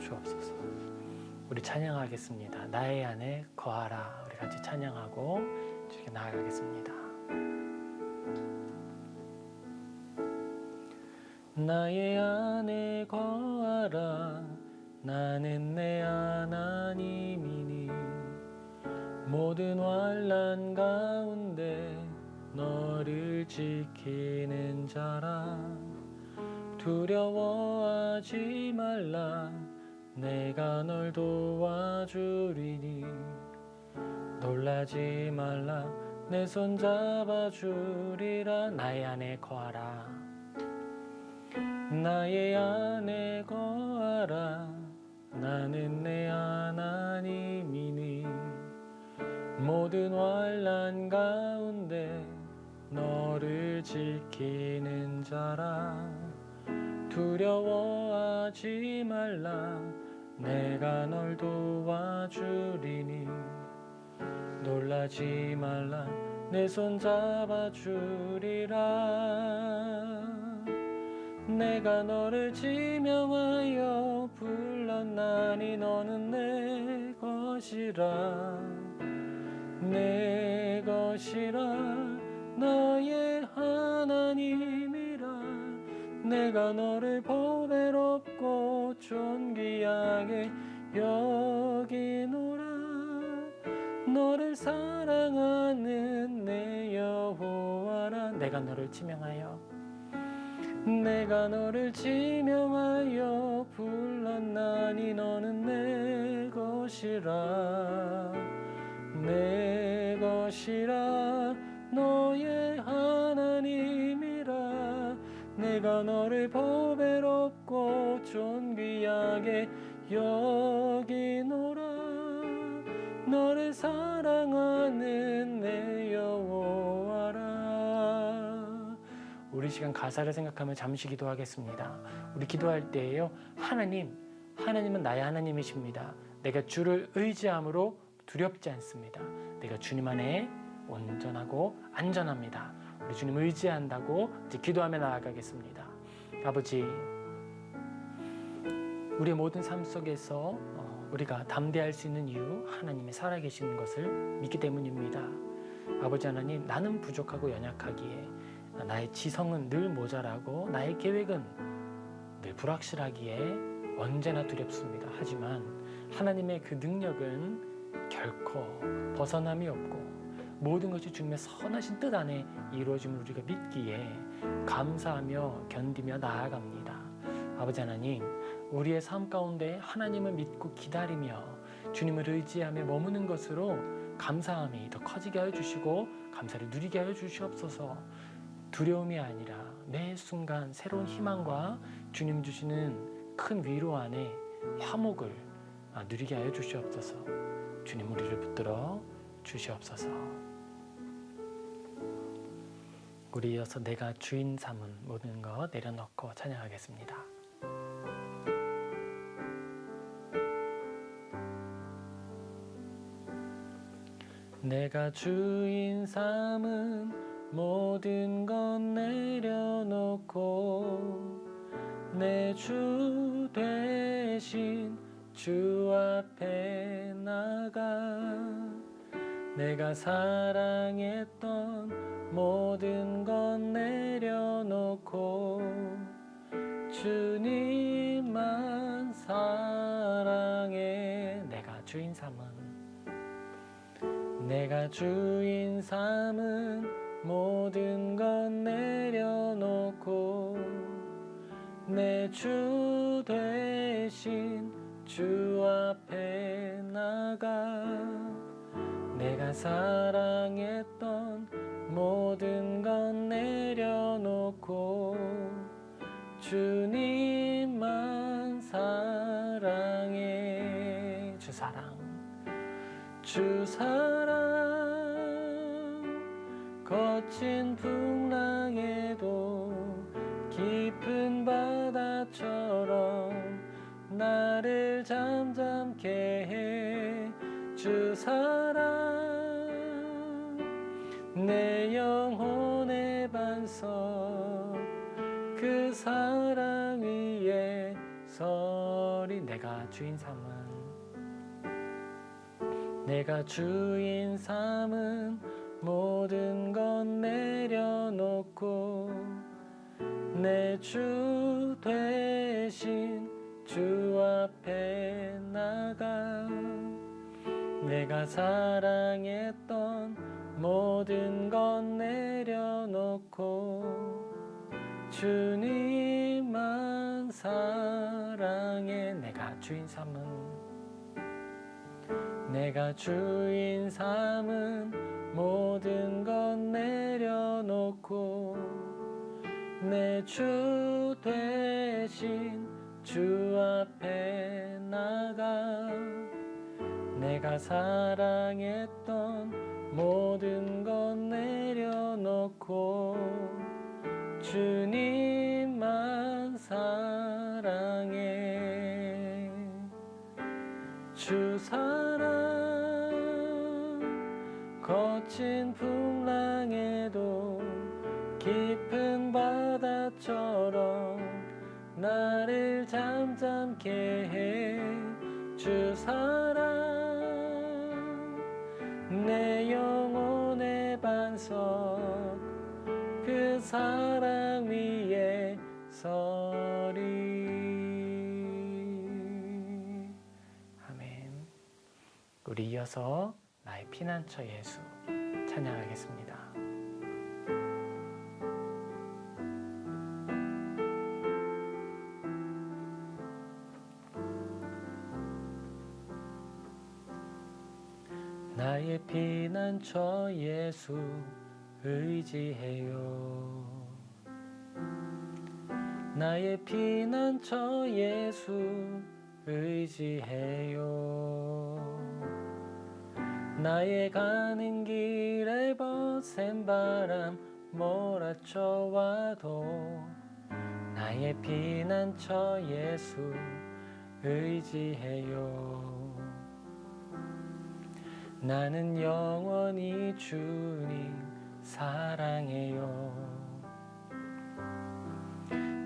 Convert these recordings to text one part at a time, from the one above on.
주옵소서. 우리 찬양하겠습니다. 나의 안에 거하라. 우리 같이 찬양하고 주께 나아가겠습니다. 나의 안에 거하라. 나는 내 하나님이니 모든 환난 가운데 너를 지키는 자라. 두려워하지 말라. 내가 널 도와주리니 놀라지 말라. 내 손 잡아주리라. 나의 안에 거하라. 나의 안에 거하라. 나는 내 하나님이니 모든 환난 가운데 너를 지키는 자라. 두려워하지 말라. 내가 널 도와주리니 놀라지 말라. 내 손 잡아주리라. 내가 너를 지명하여 불렀나니 너는 내 것이라. 내 것이라. 나의 하나님이라. 내가 너를 보배롭고 존귀하게 여기노라. 너를 사랑하는 내 여호와라. 내가 너를 지명하여 불렀나니 너는 내 것이라. 내 것이라. 너의 하나님이라. 내가 너를 보배롭고 존귀하게 여기노라. 너를 사랑하는 내 여호와라. 우리 시간 가사를 생각하며 잠시 기도하겠습니다. 우리 기도할 때에요, 하나님은 나의 하나님이십니다. 내가 주를 의지함으로 두렵지 않습니다. 내가 주님 안에 온전하고 안전합니다. 우리 주님 의지한다고 이제 기도하며 나아가겠습니다. 아버지, 우리의 모든 삶 속에서 우리가 담대할 수 있는 이유, 하나님이 살아계시는 것을 믿기 때문입니다. 아버지 하나님, 나는 부족하고 연약하기에 나의 지성은 늘 모자라고 나의 계획은 늘 불확실하기에 언제나 두렵습니다. 하지만 하나님의 그 능력은 결코 벗어남이 없고 모든 것이 주님의 선하신 뜻 안에 이루어짐을 우리가 믿기에 감사하며 견디며 나아갑니다. 아버지 하나님, 우리의 삶 가운데 하나님을 믿고 기다리며 주님을 의지하며 머무는 것으로 감사함이 더 커지게 하여 주시고 감사를 누리게 하여 주시옵소서. 두려움이 아니라 매 순간 새로운 희망과 주님 주시는 큰 위로 안에 화목을 누리게 하여 주시옵소서. 주님, 우리를 붙들어 주시옵소서. 우리 이어서 내가 주인 삼은 모든 것 내려놓고 찬양하겠습니다. 내가 주인 삼은 모든 것 내려놓고 내 주 대신 주 앞에 나가. 내가 사랑했던 모든 것 내려놓고 주님만 사랑해. 내가 주인 삼은 모든 것 내려놓고 내 주 대신 주 앞에 나가. 내가 사랑했던 모든 것 내려놓고 주님만 사랑해. 주 사랑 거친 풍랑에도 깊은 바다처럼 나를 잠잠케 해. 주 사랑 내 영혼의 반석, 그 사랑 위에 서리. 내가 주인 삼은 모든 것 내려놓고 내 주 되신 주 앞에 나가 내가 사랑했던 모든 것 내려놓고 주님만 사랑해 내가 주인 삼은 모든 것 내려놓고 내 주 되신 주 앞에 나가 내가 사랑했던 모든 것 내려놓고 주님만 사랑해 주 사랑 거친 풍랑에도 깊은 바다처럼 나를 잠잠케 해 주 사랑 내 영혼의 반석 그 사랑 위에 서리 아멘. 우리 이어서 나의 피난처 예수 찬양하겠습니다. 나의 피난처 예수 의지해요. 나의 피난처 예수 의지해요. 나의 가는 길에 거센 바람 몰아쳐와도 나의 피난처 예수 의지해요. 나는 영원히 주님 사랑해요.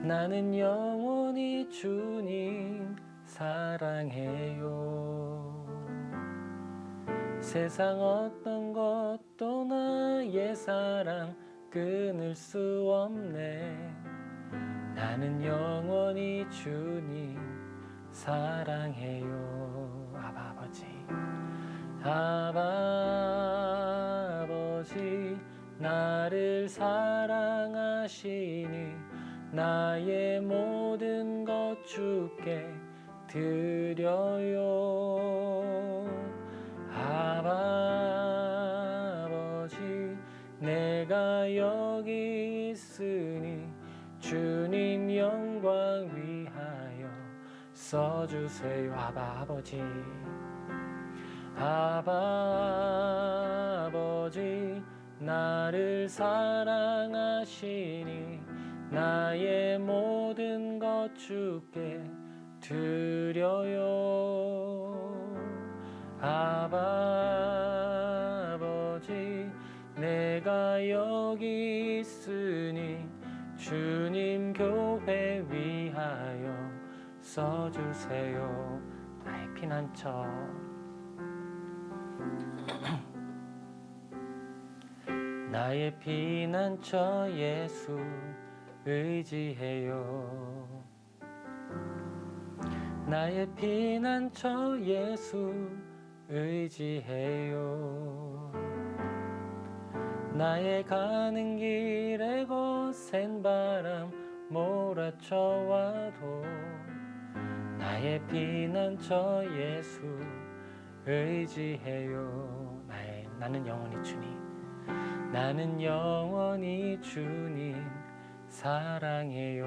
나는 영원히 주님 사랑해요. 세상 어떤 것도 나의 사랑 끊을 수 없네. 나는 영원히 주님 사랑해요. 아바 아버지 아바 아버지 나를 사랑하시니 나의 모든 것 주께 드려요. 아바 아버지 내가 여기 있으니 주님 영광 위하여 써주세요. 아바 아버지 아바 아버지 나를 사랑하시니 나의 모든 것 주께 드려요. 아바 아버지 내가 여기 있으니 주님 교회 위하여 써주세요. 나의 피난처 나의 피난처 예수 의지해요. 나의 피난처 예수 의지해요. 나의 가는 길에 거센 바람 몰아쳐와도 나의 피난처 예수 의지해요. 나는 영원히 주님 나는 영원히 주님 사랑해요.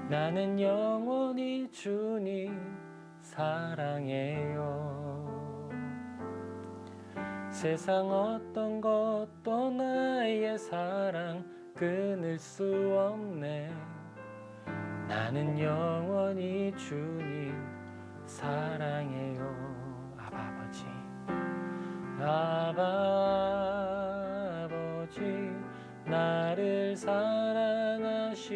나는 영원히 주님 사랑해요. 세상 어떤 것도 나의 사랑 끊을 수 없네. 나는 영원히 주님 사랑해요. 아바 아버지 아바 아버지 나를 사랑하시니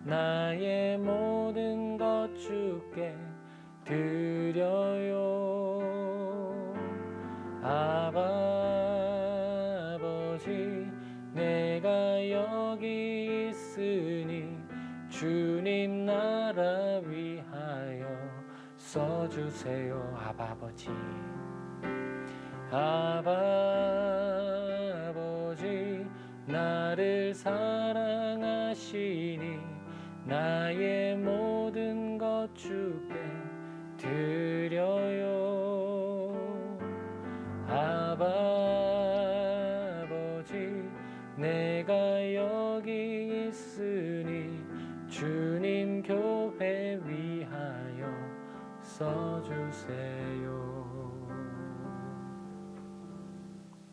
나의 모든 것 주께 드려요. 아버지, 내가 여기 있으니 주님 나라 위하여 써주세요. 아버지, 아버지, 나를 사랑하시니 나의 모든 것 주께 드려요. 아버지, 내가 여기 있으니 주님 교회 위하여 써주세요.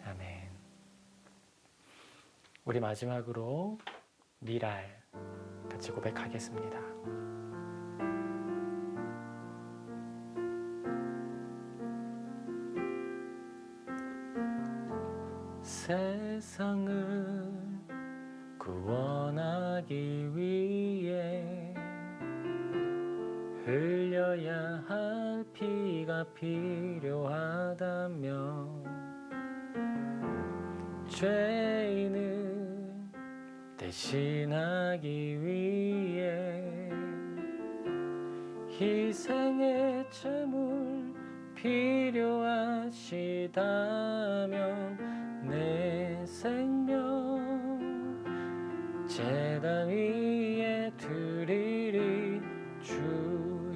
아멘. 우리 마지막으로 미랄 같이 고백하겠습니다. 세상을 구원하기 위해 흘려야 할 피가 필요하다면 죄인을 대신하기 위해 희생의 제물 필요하시다면 내 생명 제단 위에 드리리. 주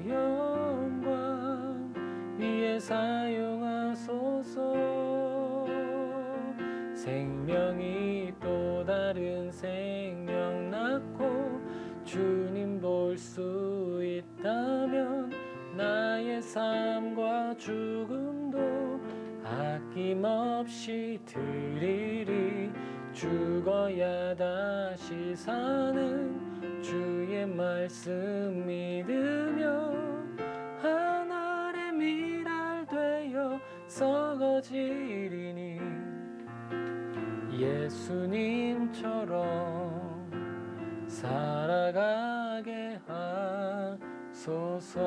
영광 위에 사용하소서. 생명이 또 다른 생명 낳고 주님 볼 수 있다면 나의 삶과 죽음도 아낌없이 드리리. 죽어야 다시 사는 주의 말씀 믿으며 하늘의 미랄 되어 썩어지리니 예수님처럼 살아가게 하소서.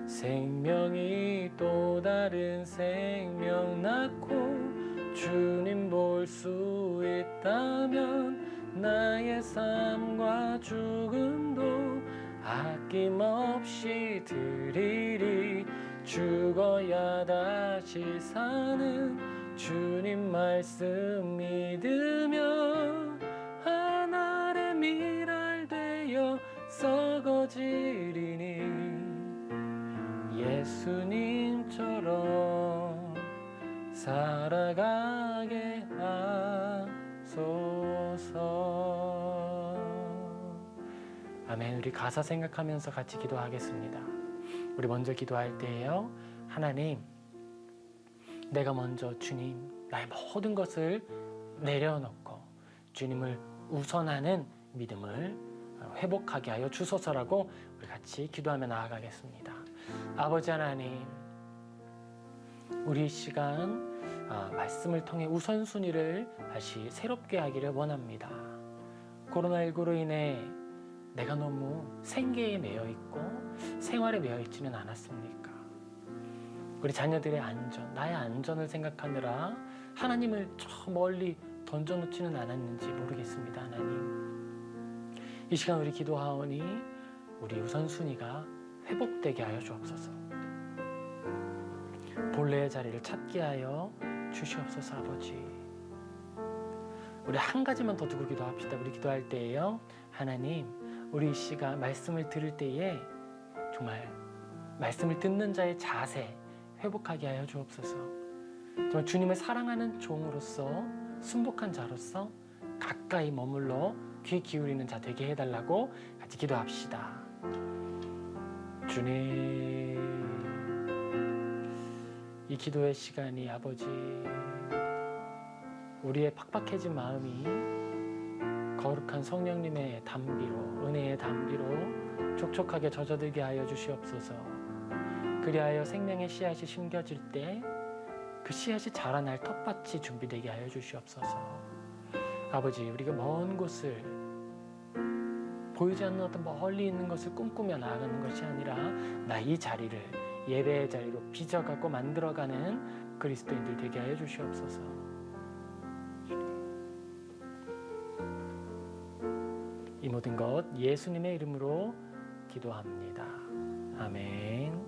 생명이 또 다른 생명 낳고 주님 볼 수 있다면 나의 삶과 죽음도 아낌없이 드리리. 죽어야 다시 사는 주님 말씀 믿으며 하늘의 미랄 되어 썩어지리니 예수님처럼 살아가게 하소서. 아멘. 우리 가사 생각하면서 같이 기도하겠습니다. 우리 먼저 기도할 때에요, 하나님, 내가 먼저 주님 나의 모든 것을 내려놓고 주님을 우선하는 믿음을 회복하게 하여 주소서라고 우리 같이 기도하며 나아가겠습니다. 아버지 하나님, 우리 이 시간 말씀을 통해 우선순위를 다시 새롭게 하기를 원합니다. 코로나19로 인해 내가 너무 생계에 매여 있고 생활에 매여 있지는 않았습니까? 우리 자녀들의 안전, 나의 안전을 생각하느라 하나님을 저 멀리 던져놓지는 않았는지 모르겠습니다. 하나님, 이 시간 우리 기도하오니 우리 우선순위가 회복되게 하여 주옵소서. 본래의 자리를 찾게 하여 주시옵소서. 아버지, 우리 한 가지만 더 두고 기도합시다. 우리 기도할 때에요, 하나님, 우리 이 시간 말씀을 들을 때에 정말 말씀을 듣는 자의 자세 회복하게 하여 주옵소서. 정말 주님을 사랑하는 종으로서, 순복한 자로서 가까이 머물러 귀 기울이는 자 되게 해달라고 같이 기도합시다. 주님, 이 기도의 시간이 아버지, 우리의 팍팍해진 마음이 거룩한 성령님의 담비로, 은혜의 담비로 촉촉하게 젖어들게 하여 주시옵소서. 그리하여 생명의 씨앗이 심겨질 때 그 씨앗이 자라날 텃밭이 준비되게 하여 주시옵소서. 아버지, 우리가 먼 곳을 보이지 않는 어떤 멀리 있는 것을 꿈꾸며 나아가는 것이 아니라 나 이 자리를 예배의 자리로 빚어갖고 만들어가는 그리스도인들 되게 하여 주시옵소서. 이 모든 것 예수님의 이름으로 기도합니다. 아멘.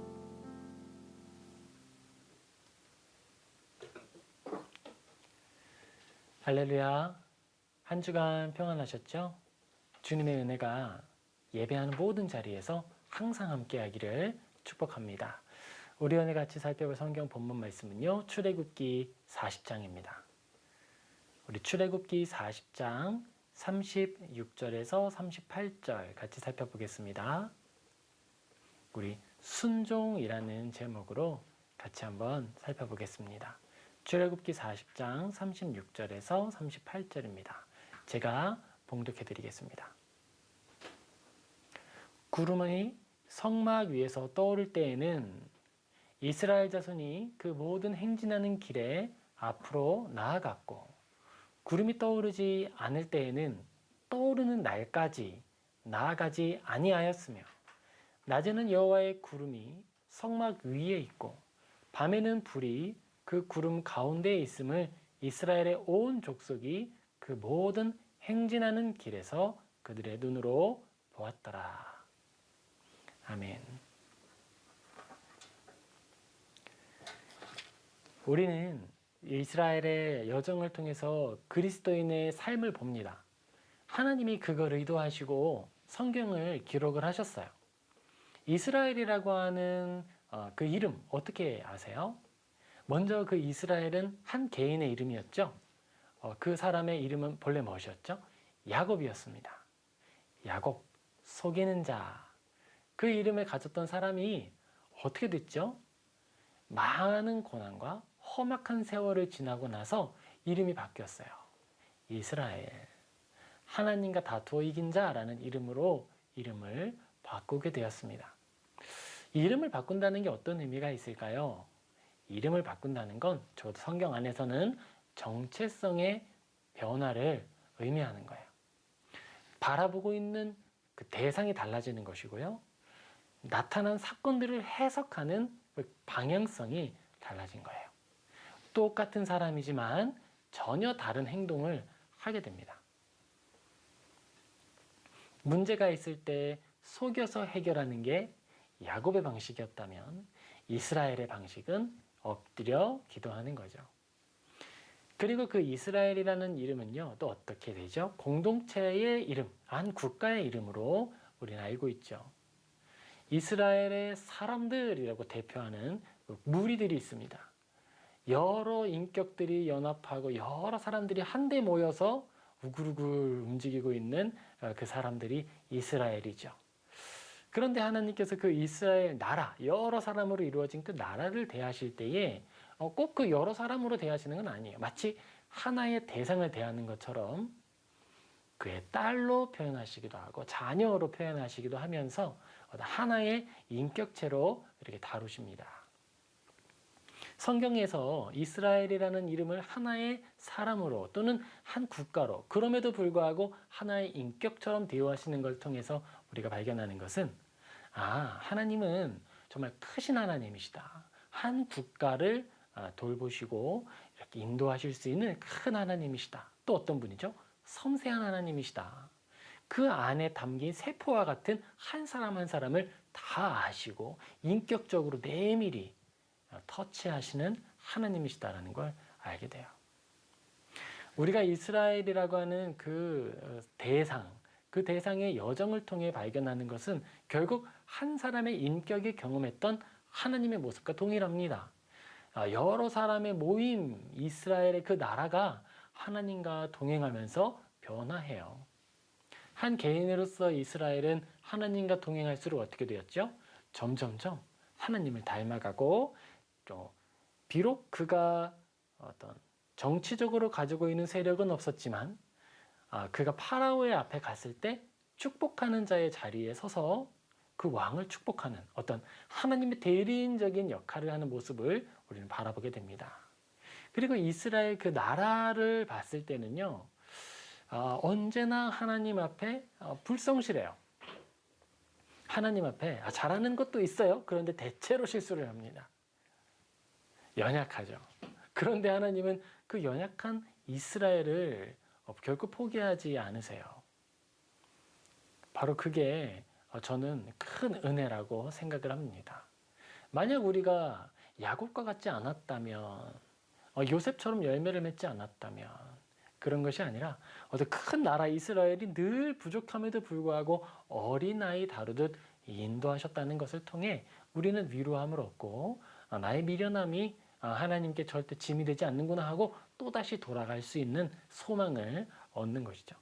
할렐루야. 한 주간 평안하셨죠? 주님의 은혜가 예배하는 모든 자리에서 항상 함께하기를 축복합니다. 우리 오늘 같이 살펴볼 성경 본문 말씀은요, 출애굽기 40장입니다. 우리 출애굽기 40장 36절에서 38절 같이 살펴보겠습니다. 우리 순종이라는 제목으로 같이 한번 살펴보겠습니다. 출애굽기 40장 36절에서 38절입니다. 제가 봉독해 드리겠습니다. 구름이 성막 위에서 떠오를 때에는 이스라엘 자손이 그 모든 행진하는 길에 앞으로 나아갔고, 구름이 떠오르지 않을 때에는 떠오르는 날까지 나아가지 아니하였으며, 낮에는 여호와의 구름이 성막 위에 있고 밤에는 불이 그 구름 가운데에 있음을 이스라엘의 온 족속이 그 모든 행진하는 길에서 그들의 눈으로 보았더라. 아멘. 우리는 이스라엘의 여정을 통해서 그리스도인의 삶을 봅니다. 하나님이 그걸 의도하시고 성경을 기록을 하셨어요. 이스라엘이라고 하는 그 이름 어떻게 아세요? 먼저 그 이스라엘은 한 개인의 이름이었죠. 그 사람의 이름은 본래 무엇이었죠? 야곱이었습니다. 야곱, 속이는 자. 그 이름을 가졌던 사람이 어떻게 됐죠? 많은 고난과 험악한 세월을 지나고 나서 이름이 바뀌었어요. 이스라엘. 하나님과 다투어 이긴 자라는 이름으로 이름을 바꾸게 되었습니다. 이름을 바꾼다는 게 어떤 의미가 있을까요? 이름을 바꾼다는 건 적어도 성경 안에서는 정체성의 변화를 의미하는 거예요. 바라보고 있는 그 대상이 달라지는 것이고요. 나타난 사건들을 해석하는 그 방향성이 달라진 거예요. 똑같은 사람이지만 전혀 다른 행동을 하게 됩니다. 문제가 있을 때 속여서 해결하는 게 야곱의 방식이었다면 이스라엘의 방식은 엎드려 기도하는 거죠. 그리고 그 이스라엘이라는 이름은요, 또 어떻게 되죠? 공동체의 이름, 한 국가의 이름으로 우리는 알고 있죠. 이스라엘의 사람들이라고 대표하는 무리들이 있습니다. 여러 인격들이 연합하고 여러 사람들이 한데 모여서 우글우글 움직이고 있는 그 사람들이 이스라엘이죠. 그런데 하나님께서 그 이스라엘 나라, 여러 사람으로 이루어진 그 나라를 대하실 때에 꼭 그 여러 사람으로 대하시는 건 아니에요. 마치 하나의 대상을 대하는 것처럼 그의 딸로 표현하시기도 하고 자녀로 표현하시기도 하면서 하나의 인격체로 이렇게 다루십니다. 성경에서 이스라엘이라는 이름을 하나의 사람으로 또는 한 국가로, 그럼에도 불구하고 하나의 인격처럼 대우하시는 걸 통해서 우리가 발견하는 것은, 하나님은 정말 크신 하나님이시다. 한 국가를 돌보시고 이렇게 인도하실 수 있는 큰 하나님이시다. 또 어떤 분이죠? 섬세한 하나님이시다. 그 안에 담긴 세포와 같은 한 사람 한 사람을 다 아시고 인격적으로 내밀히 터치하시는 하나님이시다라는 걸 알게 돼요. 우리가 이스라엘이라고 하는 그 대상, 그 대상의 여정을 통해 발견하는 것은 결국 한 사람의 인격이 경험했던 하나님의 모습과 동일합니다. 여러 사람의 모임, 이스라엘의 그 나라가 하나님과 동행하면서 변화해요. 한 개인으로서 이스라엘은 하나님과 동행할수록 어떻게 되었죠? 점점점 하나님을 닮아가고, 또 비록 그가 어떤 정치적으로 가지고 있는 세력은 없었지만 그가 파라오의 앞에 갔을 때 축복하는 자의 자리에 서서 그 왕을 축복하는 어떤 하나님의 대리인적인 역할을 하는 모습을 우리는 바라보게 됩니다. 그리고 이스라엘 그 나라를 봤을 때는요, 언제나 하나님 앞에 불성실해요. 하나님 앞에 잘하는 것도 있어요. 그런데 대체로 실수를 합니다. 연약하죠. 그런데 하나님은 그 연약한 이스라엘을 결코 포기하지 않으세요. 바로 그게 저는 큰 은혜라고 생각을 합니다. 만약 우리가 야곱과 같지 않았다면, 요셉처럼 열매를 맺지 않았다면, 그런 것이 아니라 어떤 큰 나라 이스라엘이 늘 부족함에도 불구하고 어린아이 다루듯 인도하셨다는 것을 통해 우리는 위로함을 얻고 나의 미련함이 하나님께 절대 짐이 되지 않는구나 하고 또다시 돌아갈 수 있는 소망을 얻는 것이죠.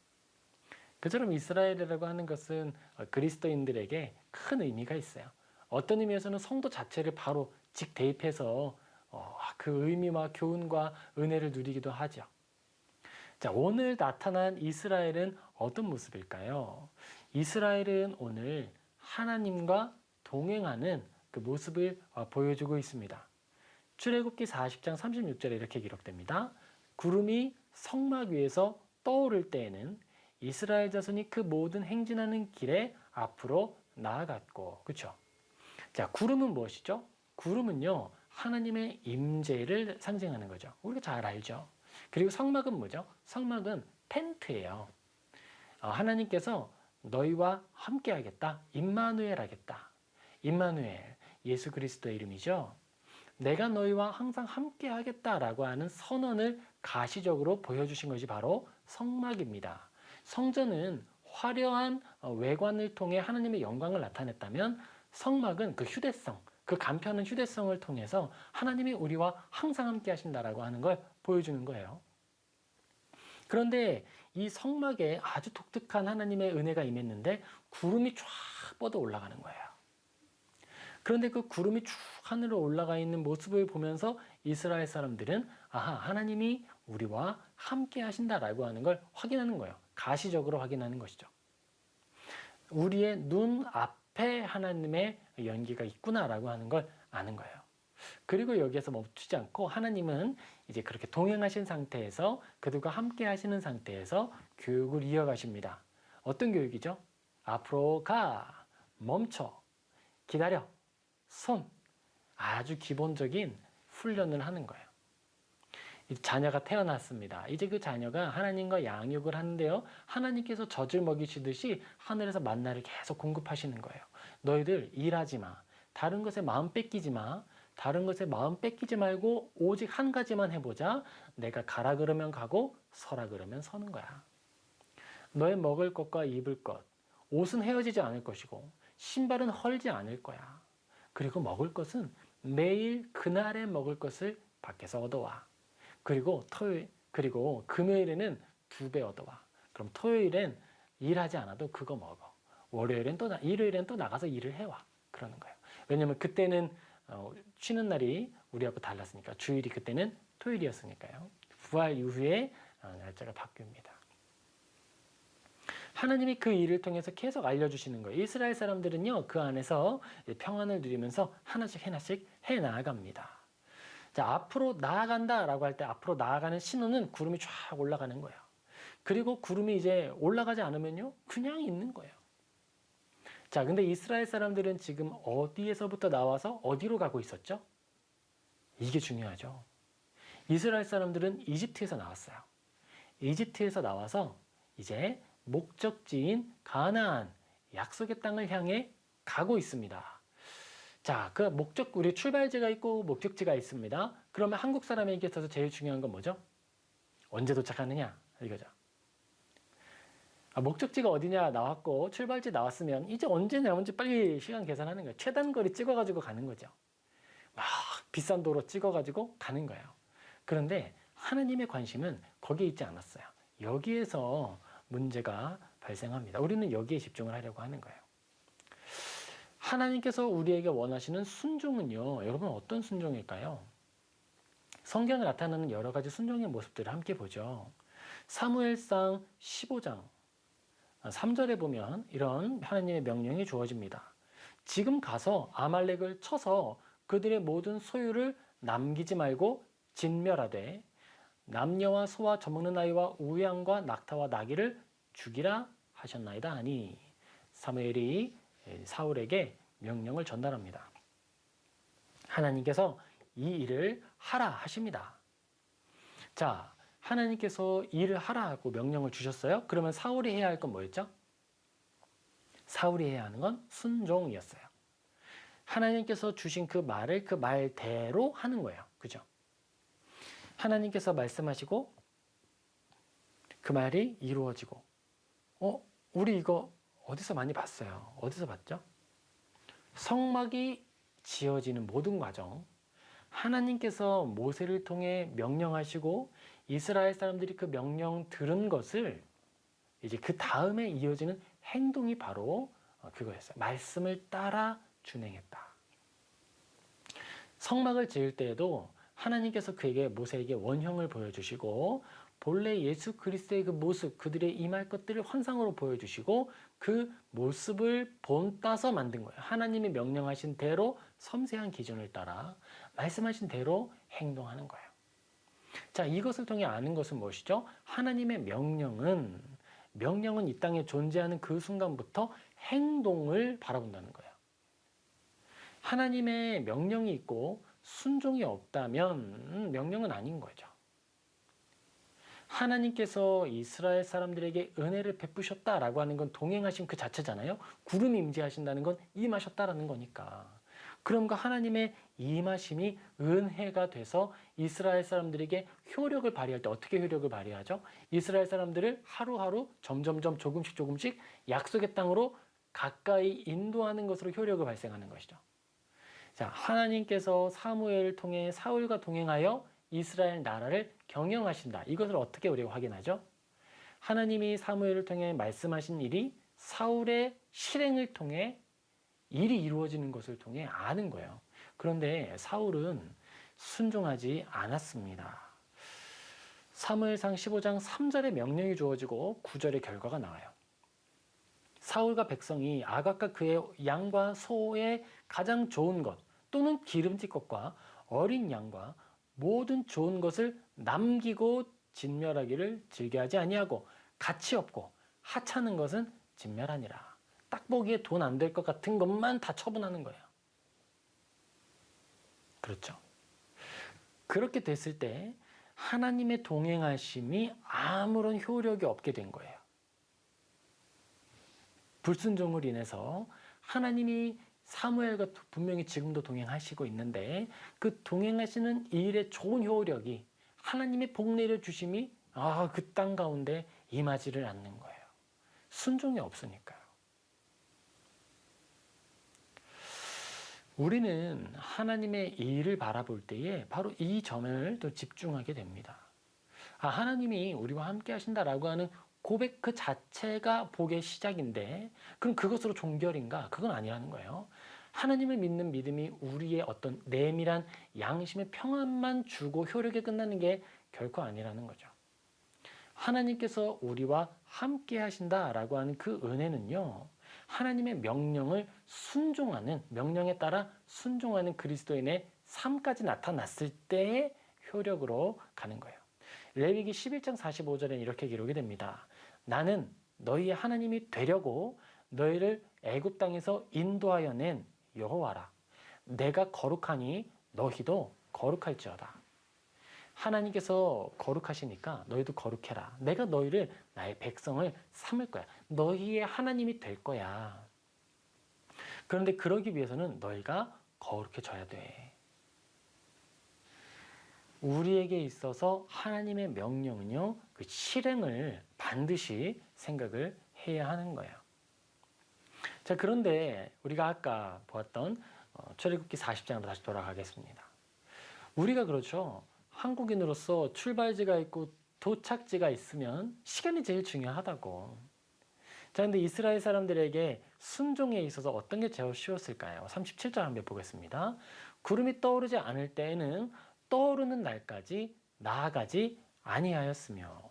그처럼 이스라엘이라고 하는 것은 그리스도인들에게 큰 의미가 있어요. 어떤 의미에서는 성도 자체를 바로 직대입해서 그 의미와 교훈과 은혜를 누리기도 하죠. 자, 오늘 나타난 이스라엘은 어떤 모습일까요? 이스라엘은 오늘 하나님과 동행하는 그 모습을 보여주고 있습니다. 출애굽기 40장 36절에 이렇게 기록됩니다. 구름이 성막 위에서 떠오를 때에는 이스라엘 자손이 그 모든 행진하는 길에 앞으로 나아갔고, 그렇죠? 자, 구름은 무엇이죠? 구름은요, 하나님의 임재를 상징하는 거죠. 우리가 잘 알죠. 그리고 성막은 뭐죠? 성막은 텐트예요. 하나님께서 너희와 함께 하겠다. 임마누엘 하겠다. 임마누엘, 예수 그리스도의 이름이죠. 내가 너희와 항상 함께 하겠다라고 하는 선언을 가시적으로 보여주신 것이 바로 성막입니다. 성전은 화려한 외관을 통해 하나님의 영광을 나타냈다면 성막은 그 휴대성, 그 간편한 휴대성을 통해서 하나님이 우리와 항상 함께 하신다라고 하는 걸 보여주는 거예요. 그런데 이 성막에 아주 독특한 하나님의 은혜가 임했는데 구름이 쫙 뻗어 올라가는 거예요. 그런데 그 구름이 쭉 하늘로 올라가 있는 모습을 보면서 이스라엘 사람들은 하나님이 우리와 함께 하신다라고 하는 걸 확인하는 거예요. 가시적으로 확인하는 것이죠. 우리의 눈 앞에 하나님의 연기가 있구나라고 하는 걸 아는 거예요. 그리고 여기에서 멈추지 않고 하나님은 이제 그렇게 동행하신 상태에서 그들과 함께 하시는 상태에서 교육을 이어가십니다. 어떤 교육이죠? 앞으로 가, 멈춰, 기다려, 손. 아주 기본적인 훈련을 하는 거예요. 자녀가 태어났습니다. 이제 그 자녀가 하나님과 양육을 하는데요. 하나님께서 젖을 먹이시듯이 하늘에서 만나를 계속 공급하시는 거예요. 너희들 일하지 마. 다른 것에 마음 뺏기지 마. 다른 것에 마음 뺏기지 말고 오직 한 가지만 해보자. 내가 가라 그러면 가고 서라 그러면 서는 거야. 너의 먹을 것과 입을 것, 옷은 헤어지지 않을 것이고 신발은 헐지 않을 거야. 그리고 먹을 것은 매일 그날에 먹을 것을 밖에서 얻어와. 그리고 금요일에는 2배 얻어와. 그럼 토요일엔 일하지 않아도 그거 먹어. 일요일엔 또 나가서 일을 해와. 그러는 거예요. 왜냐면 그때는 쉬는 날이 우리하고 달랐으니까. 주일이 그때는 토요일이었으니까요. 부활 이후에 날짜가 바뀝니다. 하나님이 그 일을 통해서 계속 알려주시는 거예요. 이스라엘 사람들은요, 그 안에서 평안을 누리면서 하나씩 해나갑니다. 자, 앞으로 나아간다라고 할 때 앞으로 나아가는 신호는 구름이 쫙 올라가는 거예요. 그리고 구름이 이제 올라가지 않으면요, 그냥 있는 거예요. 자, 근데 이스라엘 사람들은 지금 어디에서부터 나와서 어디로 가고 있었죠? 이게 중요하죠. 이스라엘 사람들은 이집트에서 나왔어요. 이집트에서 나와서 이제 목적지인 가나안, 약속의 땅을 향해 가고 있습니다. 자, 그 우리 출발지가 있고 목적지가 있습니다. 그러면 한국 사람에게 있어서 제일 중요한 건 뭐죠? 언제 도착하느냐? 이거죠. 목적지가 어디냐 나왔고 출발지 나왔으면 이제 언제 나온지 빨리 시간 계산하는 거예요. 최단거리 찍어가지고 가는 거죠. 막 비싼 도로 찍어가지고 가는 거예요. 그런데 하나님의 관심은 거기에 있지 않았어요. 여기에서 문제가 발생합니다. 우리는 여기에 집중을 하려고 하는 거예요. 하나님께서 우리에게 원하시는 순종은요, 여러분 어떤 순종일까요? 성경에 나타나는 여러 가지 순종의 모습들을 함께 보죠. 사무엘상 15장 3절에 보면 이런 하나님의 명령이 주어집니다. 지금 가서 아말렉을 쳐서 그들의 모든 소유를 남기지 말고 진멸하되 남녀와 소와 젖먹는 아이와 우양과 낙타와 나귀를 죽이라 하셨나이다 하니 사무엘이 사울에게 명령을 전달합니다. 하나님께서 이 일을 하라 하십니다. 자, 하나님께서 일을 하라 하고 명령을 주셨어요. 그러면 사울이 해야 할 건 뭐였죠? 사울이 해야 하는 건 순종이었어요. 하나님께서 주신 그 말을 그 말대로 하는 거예요. 그죠? 하나님께서 말씀하시고 그 말이 이루어지고 우리 이거 어디서 많이 봤어요? 어디서 봤죠? 성막이 지어지는 모든 과정, 하나님께서 모세를 통해 명령하시고 이스라엘 사람들이 그 명령 들은 것을 이제 그 다음에 이어지는 행동이 바로 그거였어요. 말씀을 따라 준행했다. 성막을 지을 때에도 하나님께서 그에게 모세에게 원형을 보여주시고 본래 예수 그리스도의 그 모습, 그들의 임할 것들을 환상으로 보여주시고 그 모습을 본따서 만든 거예요. 하나님이 명령하신 대로 섬세한 기준을 따라 말씀하신 대로 행동하는 거예요. 자, 이것을 통해 아는 것은 무엇이죠? 하나님의 명령은 이 땅에 존재하는 그 순간부터 행동을 바라본다는 거예요. 하나님의 명령이 있고 순종이 없다면 명령은 아닌 거죠. 하나님께서 이스라엘 사람들에게 은혜를 베푸셨다라고 하는 건 동행하신 그 자체잖아요. 구름이 임재하신다는 건 임하셨다라는 거니까. 그럼 그 하나님의 임하심이 은혜가 돼서 이스라엘 사람들에게 효력을 발휘할 때 어떻게 효력을 발휘하죠? 이스라엘 사람들을 하루하루 점점점 조금씩 약속의 땅으로 가까이 인도하는 것으로 효력을 발생하는 것이죠. 자, 하나님께서 사무엘을 통해 사울과 동행하여 이스라엘 나라를 경영하신다. 이것을 어떻게 우리가 확인하죠? 하나님이 사무엘을 통해 말씀하신 일이 사울의 실행을 통해 일이 이루어지는 것을 통해 아는 거예요. 그런데 사울은 순종하지 않았습니다. 사무엘상 15장 3절에 명령이 주어지고 9절의 결과가 나와요. 사울과 백성이 아각과 그의 양과 소의 가장 좋은 것 또는 기름진 것과 어린 양과 모든 좋은 것을 남기고 진멸하기를 즐겨하지 아니하고 가치 없고 하찮은 것은 진멸하니라. 딱 보기에 돈 안 될 것 같은 것만 다 처분하는 거예요. 그렇죠. 그렇게 됐을 때 하나님의 동행하심이 아무런 효력이 없게 된 거예요. 불순종을 인해서 하나님이 사무엘과 분명히 지금도 동행하시고 있는데 그 동행하시는 일의 좋은 효력이 하나님의 복 내려주심이 그 땅 가운데 임하지를 않는 거예요. 순종이 없으니까요. 우리는 하나님의 일을 바라볼 때에 바로 이 점을 또 집중하게 됩니다. 하나님이 우리와 함께 하신다라고 하는 고백 그 자체가 복의 시작인데 그럼 그것으로 종결인가? 그건 아니라는 거예요. 하나님을 믿는 믿음이 우리의 어떤 내밀한 양심의 평안만 주고 효력에 끝나는 게 결코 아니라는 거죠. 하나님께서 우리와 함께 하신다라고 하는 그 은혜는요. 하나님의 명령을 순종하는, 명령에 따라 순종하는 그리스도인의 삶까지 나타났을 때의 효력으로 가는 거예요. 레위기 11장 45절에는 이렇게 기록이 됩니다. 나는 너희의 하나님이 되려고 너희를 애굽 땅에서 인도하여 낸 여호와라. 내가 거룩하니 너희도 거룩할지어다. 하나님께서 거룩하시니까 너희도 거룩해라. 내가 너희를 나의 백성을 삼을 거야. 너희의 하나님이 될 거야. 그런데 그러기 위해서는 너희가 거룩해져야 돼. 우리에게 있어서 하나님의 명령은요, 그 실행을 반드시 생각을 해야 하는 거예요. 자, 그런데 우리가 아까 보았던 출애굽기 40장으로 다시 돌아가겠습니다. 우리가 그렇죠. 한국인으로서 출발지가 있고 도착지가 있으면 시간이 제일 중요하다고. 자, 근데 이스라엘 사람들에게 순종에 있어서 어떤 게 제일 쉬웠을까요? 37절 한번 보겠습니다. 구름이 떠오르지 않을 때에는 떠오르는 날까지 나아가지 아니하였으며.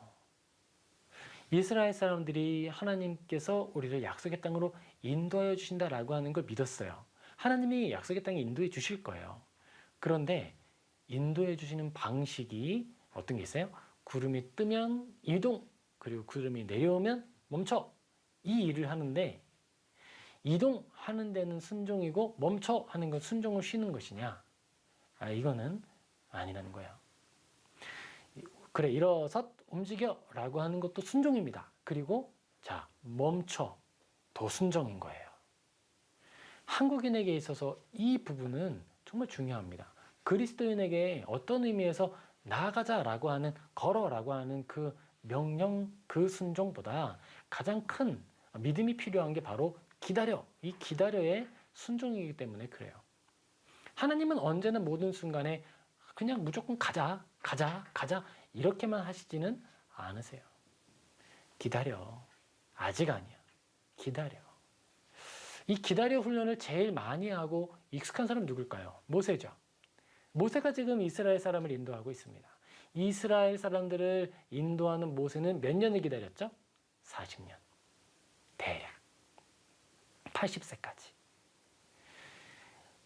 이스라엘 사람들이 하나님께서 우리를 약속의 땅으로 인도하여 주신다라고 하는 걸 믿었어요. 하나님이 약속의 땅에 인도해 주실 거예요. 그런데 인도해 주시는 방식이 어떤 게 있어요? 구름이 뜨면 이동, 그리고 구름이 내려오면 멈춰. 이 일을 하는데 이동하는 데는 순종이고 멈춰 하는 건 순종을 쉬는 것이냐? 이거는 아니라는 거예요. 그래, 일어서 움직여 라고 하는 것도 순종입니다. 그리고 자, 멈춰. 더 순종인 거예요. 한국인에게 있어서 이 부분은 정말 중요합니다. 그리스도인에게 어떤 의미에서 나아가자라고 하는, 걸어라고 하는 그 명령, 그 순종보다 가장 큰 믿음이 필요한 게 바로 기다려. 이 기다려의 순종이기 때문에 그래요. 하나님은 언제나 모든 순간에 그냥 무조건 가자, 가자, 가자 이렇게만 하시지는 않으세요. 기다려. 아직 아니야. 기다려. 이 기다려 훈련을 제일 많이 하고 익숙한 사람 누굴까요? 모세죠. 모세가 지금 이스라엘 사람을 인도하고 있습니다. 이스라엘 사람들을 인도하는 모세는 몇 년을 기다렸죠? 40년. 대략. 80세까지.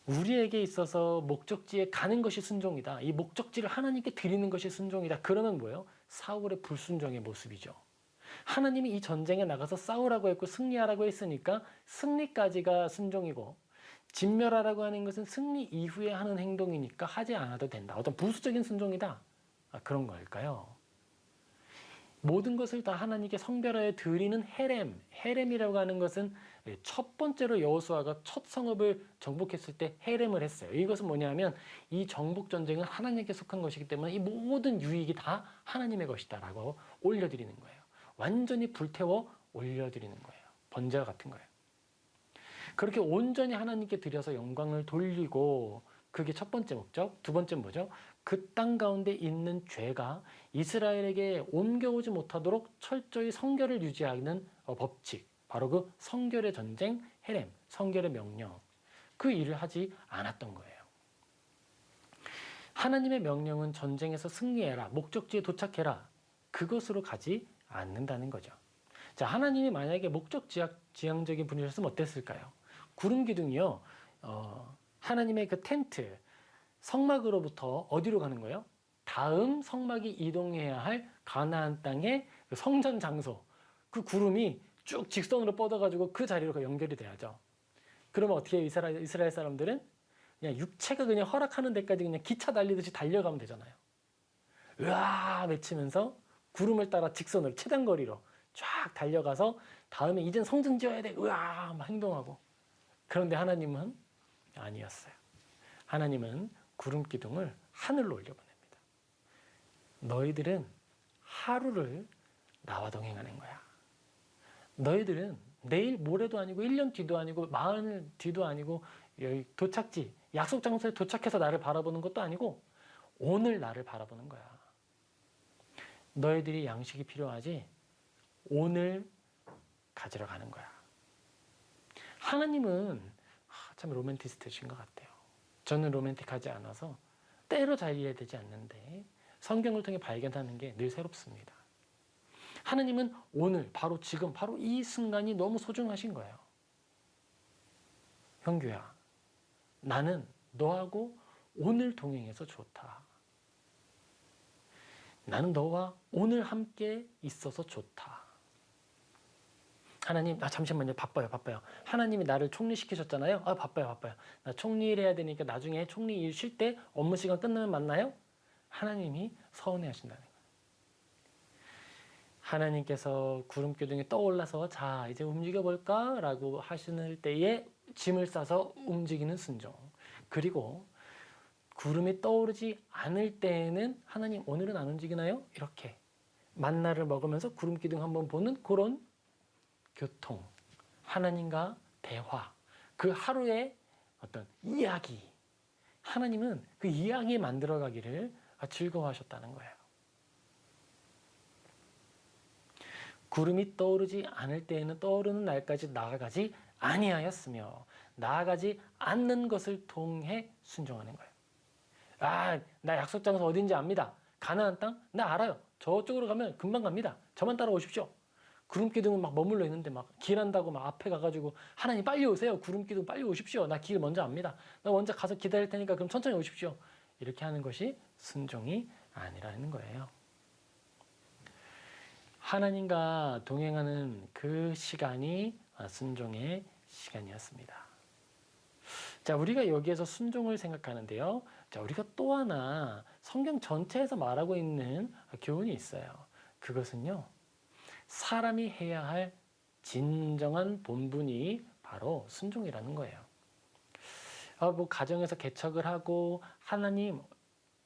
우리에게 있어서 목적지에 가는 것이 순종이다. 이 목적지를 하나님께 드리는 것이 순종이다. 그러면 뭐예요? 사울의 불순종의 모습이죠. 하나님이 이 전쟁에 나가서 싸우라고 했고 승리하라고 했으니까 승리까지가 순종이고, 진멸하라고 하는 것은 승리 이후에 하는 행동이니까 하지 않아도 된다. 어떤 부수적인 순종이다. 그런 걸까요? 모든 것을 다 하나님께 성별하여 드리는 헤렘이라고 하는 것은 첫 번째로 여호수아가 첫 성읍을 정복했을 때 헤렘을 했어요. 이것은 뭐냐면 이 정복 전쟁은 하나님께 속한 것이기 때문에 이 모든 유익이 다 하나님의 것이다라고 올려드리는 거예요. 완전히 불태워 올려드리는 거예요. 번제와 같은 거예요. 그렇게 온전히 하나님께 드려서 영광을 돌리고, 그게 첫 번째 목적. 두 번째는 뭐죠? 그 땅 가운데 있는 죄가 이스라엘에게 옮겨오지 못하도록 철저히 성결을 유지하는 법칙, 바로 그 성결의 전쟁, 헤렘, 성결의 명령, 그 일을 하지 않았던 거예요. 하나님의 명령은 전쟁에서 승리해라, 목적지에 도착해라, 그것으로 가지 않는다는 거죠. 자, 하나님이 만약에 목적 지향적인 분이셨으면 어땠을까요? 구름 기둥이요, 하나님의 그 텐트, 성막으로부터 어디로 가는 거예요? 다음 성막이 이동해야 할 가나안 땅의 그 성전 장소, 그 구름이 쭉 직선으로 뻗어가지고 그 자리로 연결이 돼야죠. 그러면 어떻게 해요? 이스라엘 사람들은 그냥 육체가 그냥 허락하는 데까지 그냥 기차 달리듯이 달려가면 되잖아요. 으아 외치면서 구름을 따라 직선으로 최단거리로 쫙 달려가서 다음에 이젠 성전 지어야 돼. 으아 막 행동하고. 그런데 하나님은 아니었어요. 하나님은 구름 기둥을 하늘로 올려보냅니다. 너희들은 하루를 나와 동행하는 거야. 너희들은 내일 모레도 아니고 1년 뒤도 아니고 마흔 뒤도 아니고 여기 도착지 약속 장소에 도착해서 나를 바라보는 것도 아니고 오늘 나를 바라보는 거야. 너희들이 양식이 필요하지 오늘 가지러 가는 거야. 하나님은 참 로맨티스트신 것 같아요. 저는 로맨틱하지 않아서 때로 잘 이해되지 않는데 성경을 통해 발견하는 게 늘 새롭습니다. 하나님은 오늘, 바로 지금, 바로 이 순간이 너무 소중하신 거예요. 형규야, 나는 너하고 오늘 동행해서 좋다. 나는 너와 오늘 함께 있어서 좋다. 하나님, 잠시만요. 바빠요. 하나님이 나를 총리시키셨잖아요. 바빠요. 나 총리 일 해야 되니까 나중에 총리 일 쉴 때 업무 시간 끝나면 만나요? 하나님이 서운해 하신다는 거예요. 하나님께서 구름 기둥에 떠올라서 자, 이제 움직여 볼까? 라고 하시는 때에 짐을 싸서 움직이는 순종. 그리고 구름이 떠오르지 않을 때에는 하나님 오늘은 안 움직이나요? 이렇게 만나를 먹으면서 구름 기둥 한번 보는 그런 교통, 하나님과 대화, 그 하루의 어떤 이야기, 하나님은 그 이야기 만들어가기를 즐거워하셨다는 거예요. 구름이 떠오르지 않을 때에는 떠오르는 날까지 나아가지 아니하였으며 나아가지 않는 것을 통해 순종하는 거예요. 나 약속 장소 어딘지 압니다. 가나안 땅? 나 알아요. 저쪽으로 가면 금방 갑니다. 저만 따라오십시오. 구름 기둥은 막 머물러 있는데 막 길한다고 막 앞에 가가지고 하나님 빨리 오세요. 구름 기둥 빨리 오십시오. 나 길 먼저 압니다. 나 먼저 가서 기다릴 테니까 그럼 천천히 오십시오. 이렇게 하는 것이 순종이 아니라는 거예요. 하나님과 동행하는 그 시간이 순종의 시간이었습니다. 자, 우리가 여기에서 순종을 생각하는데요. 자, 우리가 또 하나 성경 전체에서 말하고 있는 교훈이 있어요. 그것은요, 사람이 해야 할 진정한 본분이 바로 순종이라는 거예요. 뭐 가정에서 개척을 하고 하나님,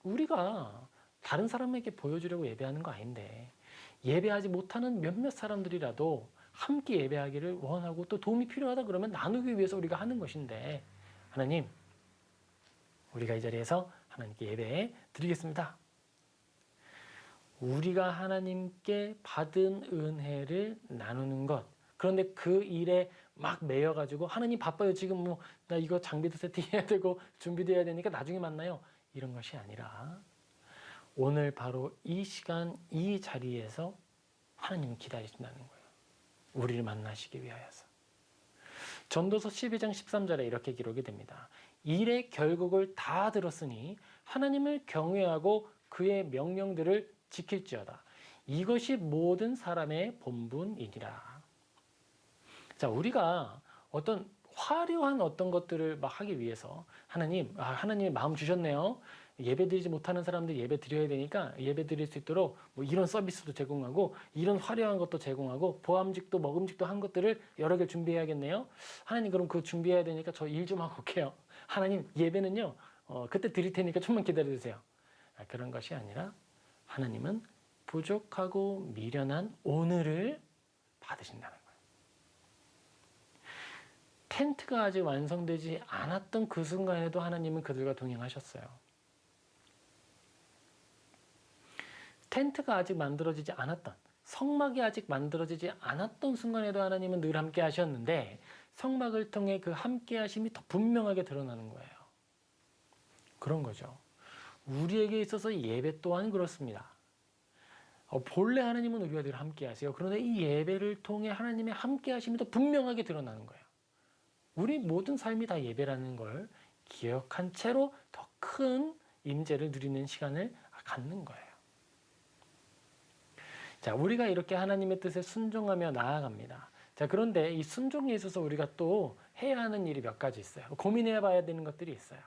우리가 다른 사람에게 보여주려고 예배하는 거 아닌데 예배하지 못하는 몇몇 사람들이라도 함께 예배하기를 원하고 또 도움이 필요하다 그러면 나누기 위해서 우리가 하는 것인데, 하나님, 우리가 이 자리에서 하나님께 예배 드리겠습니다. 우리가 하나님께 받은 은혜를 나누는 것. 그런데 그 일에 막 매여가지고 하나님 바빠요. 지금 뭐 나 이거 장비도 세팅해야 되고 준비도 해야 되니까 나중에 만나요. 이런 것이 아니라 오늘 바로 이 시간 이 자리에서 하나님을 기다리신다는 거예요. 우리를 만나시기 위하여서. 전도서 12장 13절에 이렇게 기록이 됩니다. 일의 결국을 다 들었으니 하나님을 경외하고 그의 명령들을 지킬지어다. 이것이 모든 사람의 본분이니라. 자, 우리가 어떤 화려한 어떤 것들을 막 하기 위해서 하나님의 마음 주셨네요. 예배 드리지 못하는 사람들 예배 드려야 되니까 예배 드릴 수 있도록 뭐 이런 서비스도 제공하고 이런 화려한 것도 제공하고 보암직도 먹음직도 한 것들을 여러 개 준비해야겠네요. 하나님, 그럼 그거 준비해야 되니까 저 일 좀 하고 올게요. 하나님, 예배는요 그때 드릴 테니까 좀만 기다려주세요. 그런 것이 아니라 하나님은 부족하고 미련한 오늘을 받으신다는 거예요. 텐트가 아직 완성되지 않았던 그 순간에도 하나님은 그들과 동행하셨어요. 텐트가 아직 만들어지지 않았던, 성막이 아직 만들어지지 않았던 순간에도 하나님은 늘 함께 하셨는데 성막을 통해 그 함께 하심이 더 분명하게 드러나는 거예요. 그런 거죠. 우리에게 있어서 예배 또한 그렇습니다. 본래 하나님은 우리와 늘 함께 하세요. 그런데 이 예배를 통해 하나님의 함께 하심이 더 분명하게 드러나는 거예요. 우리 모든 삶이 다 예배라는 걸 기억한 채로 더 큰 임재를 누리는 시간을 갖는 거예요. 자, 우리가 이렇게 하나님의 뜻에 순종하며 나아갑니다. 자, 그런데 이 순종에 있어서 우리가 또 해야 하는 일이 몇 가지 있어요. 고민해 봐야 되는 것들이 있어요.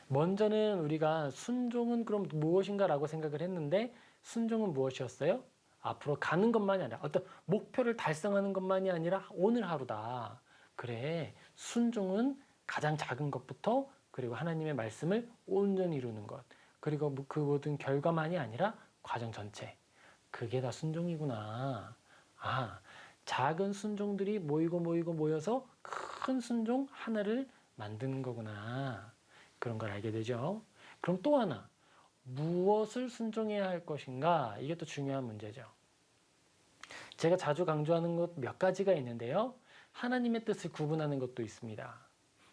먼저는 우리가 순종은 그럼 무엇인가라고 생각을 했는데, 순종은 무엇이었어요? 앞으로 가는 것만이 아니라 어떤 목표를 달성하는 것만이 아니라 오늘 하루다. 그래, 순종은 가장 작은 것부터, 그리고 하나님의 말씀을 온전히 이루는 것, 그리고 그 모든 결과만이 아니라 과정 전체, 그게 다 순종이구나. 작은 순종들이 모여서 큰 순종 하나를 만드는 거구나. 그런 걸 알게 되죠. 그럼 또 하나, 무엇을 순종해야 할 것인가? 이게 또 중요한 문제죠. 제가 자주 강조하는 것 몇 가지가 있는데요. 하나님의 뜻을 구분하는 것도 있습니다.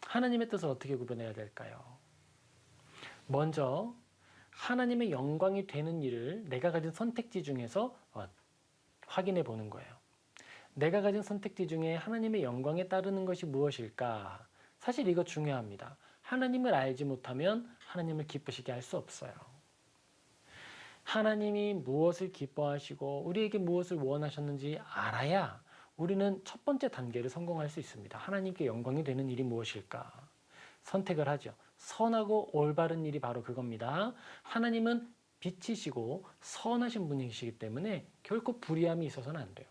하나님의 뜻을 어떻게 구분해야 될까요? 먼저 하나님의 영광이 되는 일을 내가 가진 선택지 중에서 확인해 보는 거예요. 내가 가진 선택지 중에 하나님의 영광에 따르는 것이 무엇일까? 사실 이거 중요합니다. 하나님을 알지 못하면 하나님을 기쁘시게 할 수 없어요. 하나님이 무엇을 기뻐하시고 우리에게 무엇을 원하셨는지 알아야 우리는 첫 번째 단계를 성공할 수 있습니다. 하나님께 영광이 되는 일이 무엇일까? 선택을 하죠. 선하고 올바른 일이 바로 그겁니다. 하나님은 빛이시고 선하신 분이시기 때문에 결코 불의함이 있어서는 안 돼요.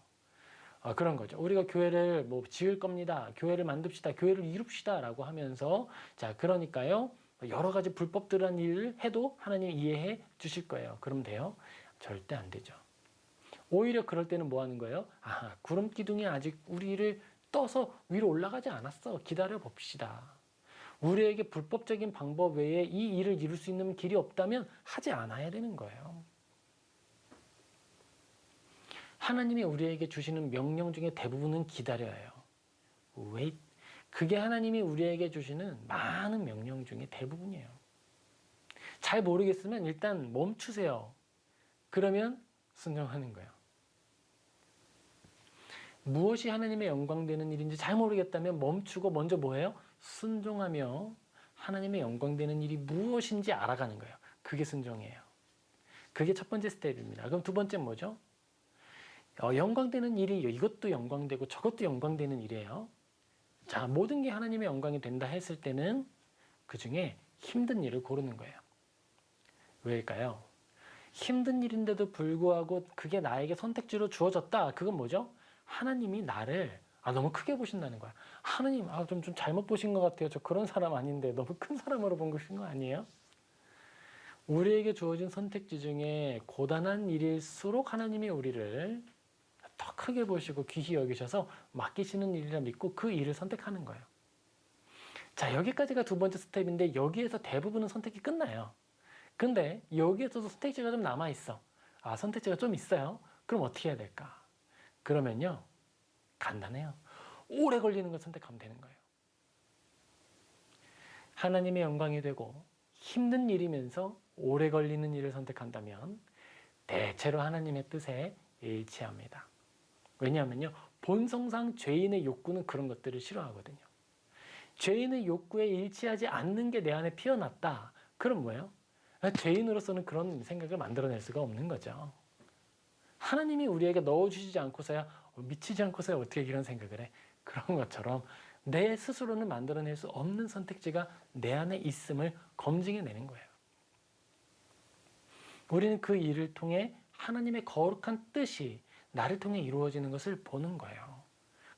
그런 거죠. 우리가 교회를 지을 겁니다. 교회를 만듭시다. 교회를 이룹시다. 라고 하면서, 자, 그러니까요, 여러 가지 불법들한 일을 해도 하나님 이해해 주실 거예요. 그럼 돼요? 절대 안 되죠. 오히려 그럴 때는 뭐 하는 거예요? 구름 기둥이 아직 우리를 떠서 위로 올라가지 않았어. 기다려 봅시다. 우리에게 불법적인 방법 외에 이 일을 이룰 수 있는 길이 없다면 하지 않아야 되는 거예요. 하나님이 우리에게 주시는 명령 중에 대부분은 기다려요. wait. 그게 하나님이 우리에게 주시는 많은 명령 중에 대부분이에요. 잘 모르겠으면 일단 멈추세요. 그러면 순종하는 거예요. 무엇이 하나님의 영광 되는 일인지 잘 모르겠다면 멈추고 먼저 뭐예요? 순종하며 하나님의 영광 되는 일이 무엇인지 알아가는 거예요. 그게 순종이에요. 그게 첫 번째 스텝입니다. 그럼 두 번째는 뭐죠? 영광되는 일이 이것도 영광되고 저것도 영광되는 일이에요. 자, 모든 게 하나님의 영광이 된다 했을 때는 그 중에 힘든 일을 고르는 거예요. 왜일까요? 힘든 일인데도 불구하고 그게 나에게 선택지로 주어졌다. 그건 뭐죠? 하나님이 나를 너무 크게 보신다는 거야. 하나님, 좀 잘못 보신 것 같아요. 저 그런 사람 아닌데 너무 큰 사람으로 본 것인 거 아니에요? 우리에게 주어진 선택지 중에 고단한 일일수록 하나님이 우리를 더 크게 보시고 귀히 여기셔서 맡기시는 일이라 믿고 그 일을 선택하는 거예요. 자, 여기까지가 두 번째 스텝인데 여기에서 대부분은 선택이 끝나요. 근데 여기에서도 선택지가 좀 남아있어. 선택지가 좀 있어요. 그럼 어떻게 해야 될까? 그러면요, 간단해요. 오래 걸리는 걸 선택하면 되는 거예요. 하나님의 영광이 되고 힘든 일이면서 오래 걸리는 일을 선택한다면 대체로 하나님의 뜻에 일치합니다. 왜냐하면요, 본성상 죄인의 욕구는 그런 것들을 싫어하거든요. 죄인의 욕구에 일치하지 않는 게 내 안에 피어났다. 그럼 뭐예요? 죄인으로서는 그런 생각을 만들어낼 수가 없는 거죠. 하나님이 우리에게 넣어주시지 않고서야 미치지 않고서야 어떻게 이런 생각을 해? 그런 것처럼 내 스스로는 만들어낼 수 없는 선택지가 내 안에 있음을 검증해내는 거예요. 우리는 그 일을 통해 하나님의 거룩한 뜻이 나를 통해 이루어지는 것을 보는 거예요.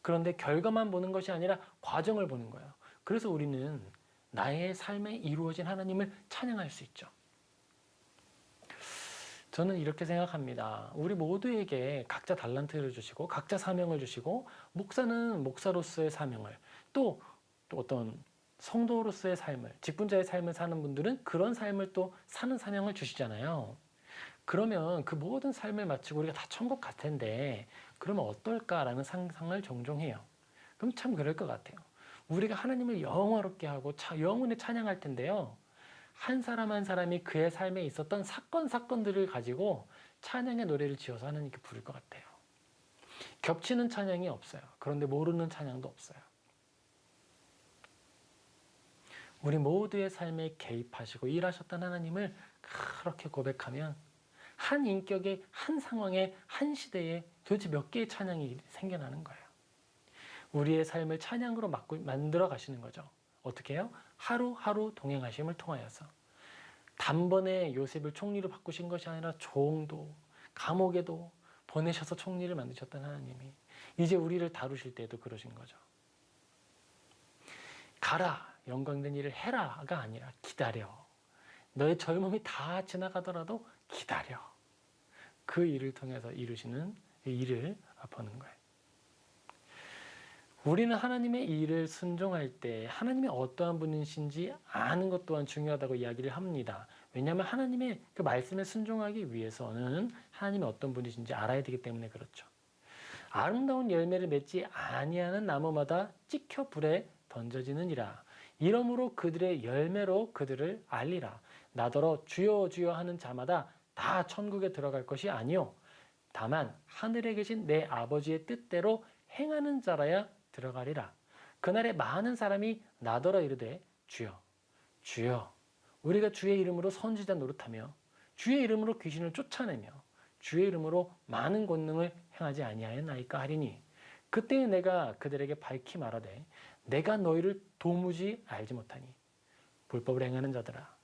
그런데 결과만 보는 것이 아니라 과정을 보는 거예요. 그래서 우리는 나의 삶에 이루어진 하나님을 찬양할 수 있죠. 저는 이렇게 생각합니다. 우리 모두에게 각자 달란트를 주시고 각자 사명을 주시고 목사는 목사로서의 사명을 또 어떤 성도로서의 삶을 직분자의 삶을 사는 분들은 그런 삶을 또 사는 사명을 주시잖아요. 그러면 그 모든 삶을 마치고 우리가 다 천국 갈 텐데 그러면 어떨까라는 상상을 종종 해요. 그럼 참 그럴 것 같아요. 우리가 하나님을 영화롭게 하고 영원히 찬양할 텐데요. 한 사람 한 사람이 그의 삶에 있었던 사건들을 가지고 찬양의 노래를 지어서 하나님께 부를 것 같아요. 겹치는 찬양이 없어요. 그런데 모르는 찬양도 없어요. 우리 모두의 삶에 개입하시고 일하셨던 하나님을 그렇게 고백하면 한 인격의 한 상황에 한 시대에 도대체 몇 개의 찬양이 생겨나는 거예요. 우리의 삶을 찬양으로 만들어 가시는 거죠. 어떻게 해요? 하루하루 동행하심을 통하여서. 단번에 요셉을 총리로 바꾸신 것이 아니라 종도 감옥에도 보내셔서 총리를 만드셨던 하나님이 이제 우리를 다루실 때도 그러신 거죠. 가라, 영광된 일을 해라가 아니라 기다려. 너의 젊음이 다 지나가더라도 기다려. 그 일을 통해서 이루시는 일을 보는 거예요. 우리는 하나님의 일을 순종할 때 하나님이 어떠한 분이신지 아는 것 또한 중요하다고 이야기를 합니다. 왜냐하면 하나님의 그 말씀에 순종하기 위해서는 하나님이 어떤 분이신지 알아야 되기 때문에 그렇죠. 아름다운 열매를 맺지 아니하는 나무마다 찍혀 불에 던져지느니라. 이러므로 그들의 열매로 그들을 알리라. 나더러 주여 주여 하는 자마다 다 천국에 들어갈 것이 아니요 다만 하늘에 계신 내 아버지의 뜻대로 행하는 자라야 들어가리라. 그날에 많은 사람이 나더러 이르되 주여 주여 우리가 주의 이름으로 선지자 노릇하며 주의 이름으로 귀신을 쫓아내며 주의 이름으로 많은 권능을 행하지 아니하였나이까 하리니 그때 내가 그들에게 밝히 말하되 내가 너희를 도무지 알지 못하니 불법을 행하는 자들아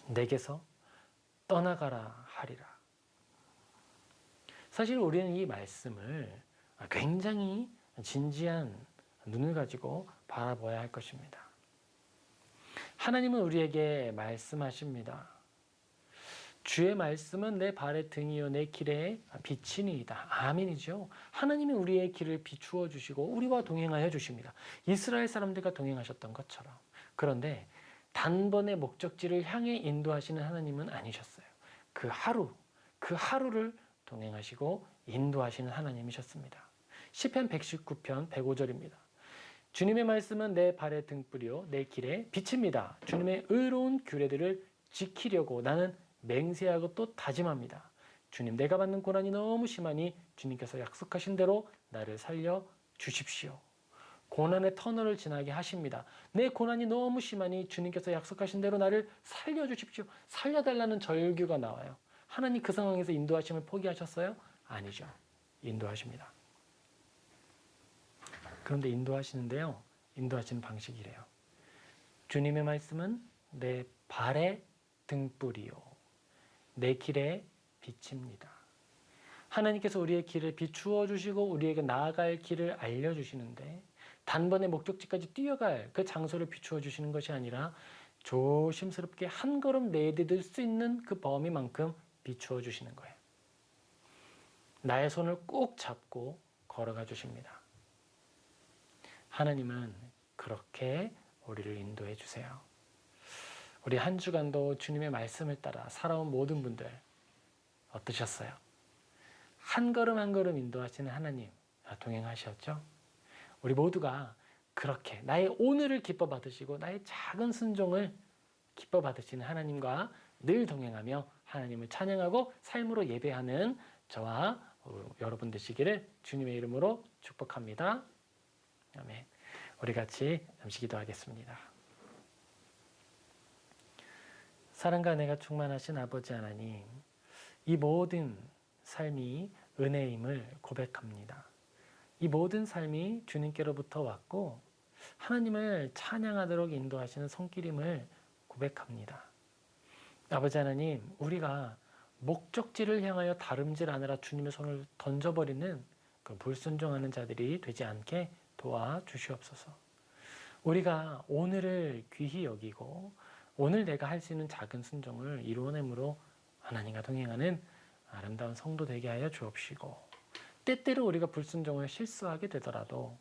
내게서 떠나가라 하리라. 사실 우리는 이 말씀을 굉장히 진지한 눈을 가지고 바라봐야 할 것입니다. 하나님은 우리에게 말씀하십니다. 주의 말씀은 내 발의 등이요 내 길에 빛이니이다. 아멘이죠. 하나님이 우리의 길을 비추어 주시고 우리와 동행하여 주십니다. 이스라엘 사람들과 동행하셨던 것처럼. 그런데 단번에 목적지를 향해 인도하시는 하나님은 아니셨어요. 그 하루를 동행하시고 인도하시는 하나님이셨습니다. 시편 119편 105절입니다. 주님의 말씀은 내 발의 등불이요 내 길의 빛입니다. 주님의 의로운 규례들을 지키려고 나는 맹세하고 또 다짐합니다. 주님 내가 받는 고난이 너무 심하니 주님께서 약속하신 대로 나를 살려 주십시오. 고난의 터널을 지나게 하십니다. 내 고난이 너무 심하니 주님께서 약속하신 대로 나를 살려 주십시오. 살려달라는 절규가 나와요. 하나님 그 상황에서 인도하심을 포기하셨어요? 아니죠. 인도하십니다. 그런데 인도하시는데요. 인도하시는 방식이 이래요. 주님의 말씀은 내 발의 등불이요 내 길의 빛입니다. 하나님께서 우리의 길을 비추어 주시고 우리에게 나아갈 길을 알려주시는데 단번에 목적지까지 뛰어갈 그 장소를 비추어 주시는 것이 아니라 조심스럽게 한 걸음 내디딜 수 있는 그 범위만큼 비추어 주시는 거예요. 나의 손을 꼭 잡고 걸어가 주십니다. 하나님은 그렇게 우리를 인도해 주세요. 우리 한 주간도 주님의 말씀을 따라 살아온 모든 분들 어떠셨어요? 한 걸음 한 걸음 인도하시는 하나님 동행하셨죠? 우리 모두가 그렇게 나의 오늘을 기뻐 받으시고 나의 작은 순종을 기뻐 받으시는 하나님과 늘 동행하며 하나님을 찬양하고 삶으로 예배하는 저와 여러분 되시기를 주님의 이름으로 축복합니다. 아멘. 우리 같이 잠시 기도하겠습니다. 사랑과 은혜가 충만하신 아버지 하나님, 이 모든 삶이 은혜임을 고백합니다. 이 모든 삶이 주님께로부터 왔고 하나님을 찬양하도록 인도하시는 손길임을 고백합니다. 아버지 하나님, 우리가 목적지를 향하여 다름질하느라 주님의 손을 던져버리는 그 불순종하는 자들이 되지 않게 도와주시옵소서. 우리가 오늘을 귀히 여기고 오늘 내가 할 수 있는 작은 순종을 이루어내므로 하나님과 동행하는 아름다운 성도 되게 하여 주옵시고 때때로 우리가 불순종을 실수하게 되더라도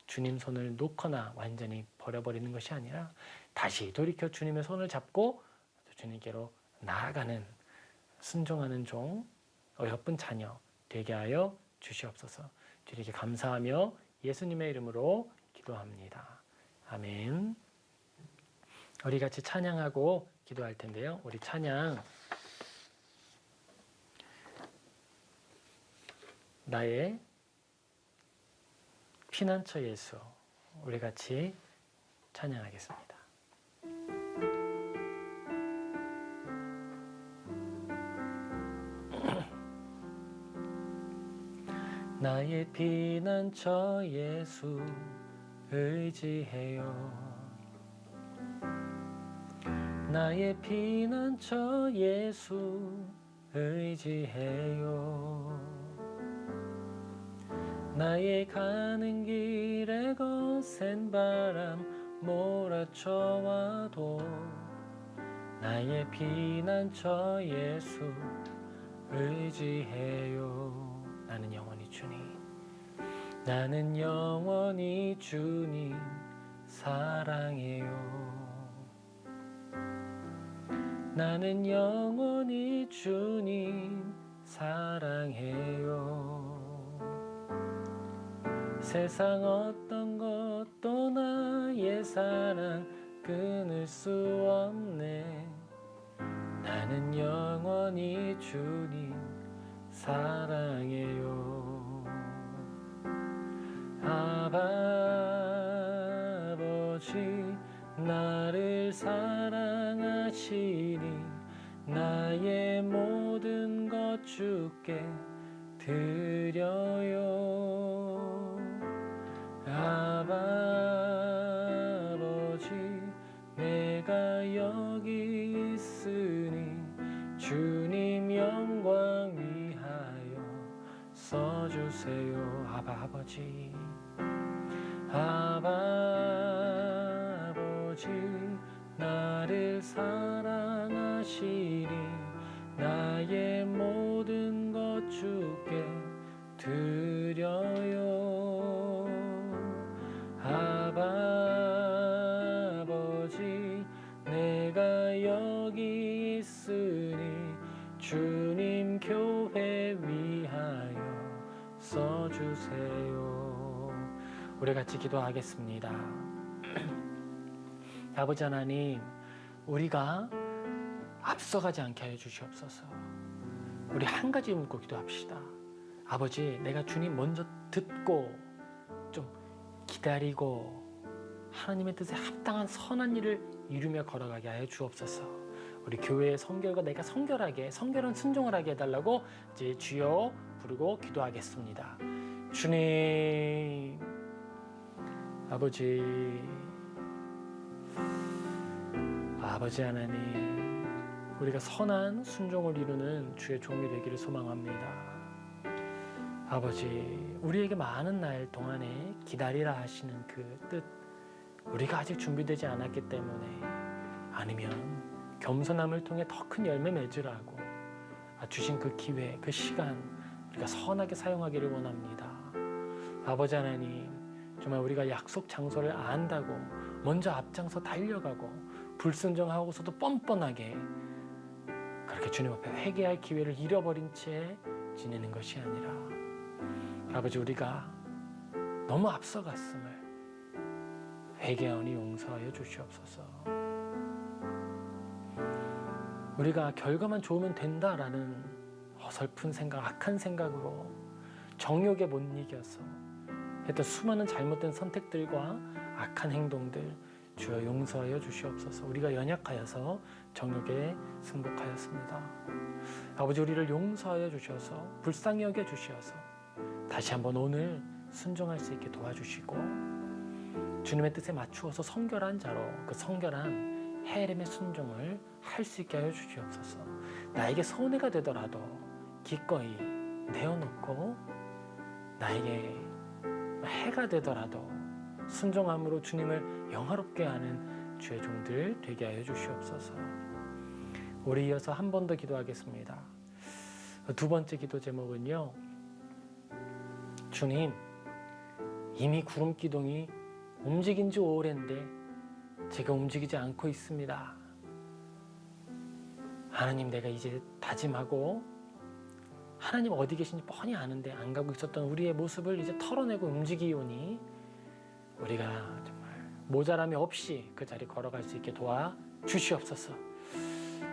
주님 손을 놓거나 완전히 버려버리는 것이 아니라 다시 돌이켜 주님의 손을 잡고 주님께로 나아가는 순종하는 종, 어여쁜 자녀 되게 하여 주시옵소서. 주님께 감사하며 예수님의 이름으로 기도합니다. 아멘. 우리 같이 찬양하고 기도할 텐데요. 우리 찬양 나의 피난처 예수, 우리 같이 찬양하겠습니다. 나의 피난처 예수 의지해요. 나의 피난처 예수 의지해요. 나의 가는 길에 거센 바람 몰아쳐와도 나의 피난처 예수 의지해요. 나는 영원히 주님, 나는 영원히 주님 사랑해요. 나는 영원히 주님 사랑해요. 세상 어떤 것도 나의 사랑 끊을 수 없네. 나는 영원히 주님 사랑해요. 아버지 나를 사랑하시니 나의 모든 것 주께 드려요. 아버지 내가 여기 있으니 주님 영광 위하여 써주세요. 아버지 아버지 나를 사랑하시니 나의 모든 것 주께 드려요. 아버지 내가 여기 있으니 주님 교회 위하여 써주세요. 우리 같이 기도하겠습니다. 아버지 하나님, 우리가 앞서가지 않게 하여 주시옵소서. 우리 한 가지 묻고 기도합시다. 아버지, 내가 주님 먼저 듣고 좀 기다리고 하나님의 뜻에 합당한 선한 일을 이루며 걸어가게 하여 주옵소서. 우리 교회의 성결과 내가 성결한 순종을 하게 해달라고 이제 주여 부르고 기도하겠습니다. 주님, 아버지 하나님, 우리가 선한 순종을 이루는 주의 종이 되기를 소망합니다. 아버지, 우리에게 많은 날 동안에 기다리라 하시는 그 뜻, 우리가 아직 준비되지 않았기 때문에, 아니면 겸손함을 통해 더 큰 열매 맺으라고 주신 그 기회, 그 시간 우리가 선하게 사용하기를 원합니다. 아버지 하나님, 정말 우리가 약속 장소를 안다고 먼저 앞장서 달려가고 불순종하고서도 뻔뻔하게 그렇게 주님 앞에 회개할 기회를 잃어버린 채 지내는 것이 아니라, 아버지, 우리가 너무 앞서갔음을 회개하오니 용서하여 주시옵소서. 우리가 결과만 좋으면 된다라는 어설픈 생각, 악한 생각으로 정욕에 못 이겨서 했던 수많은 잘못된 선택들과 악한 행동들 주여 용서하여 주시옵소서. 우리가 연약하여서 정욕에 승복하였습니다. 아버지, 우리를 용서하여 주셔서 불쌍히 여겨 주시어서 다시 한번 오늘 순종할 수 있게 도와주시고 주님의 뜻에 맞추어서 성결한 자로 그 성결한 헤아림의 순종을 할 수 있게 하여 주시옵소서. 나에게 손해가 되더라도 기꺼이 내어놓고 나에게 해가 되더라도 순종함으로 주님을 영화롭게 하는 주의 종들 되게 하여 주시옵소서. 우리 이어서 한 번 더 기도하겠습니다. 두 번째 기도 제목은요, 주님, 이미 구름 기둥이 움직인 지 오랜데 제가 움직이지 않고 있습니다. 하나님, 내가 이제 다짐하고 하나님 어디 계신지 뻔히 아는데 안 가고 있었던 우리의 모습을 이제 털어내고 움직이오니 우리가 정말 모자람이 없이 그 자리 걸어갈 수 있게 도와주시옵소서.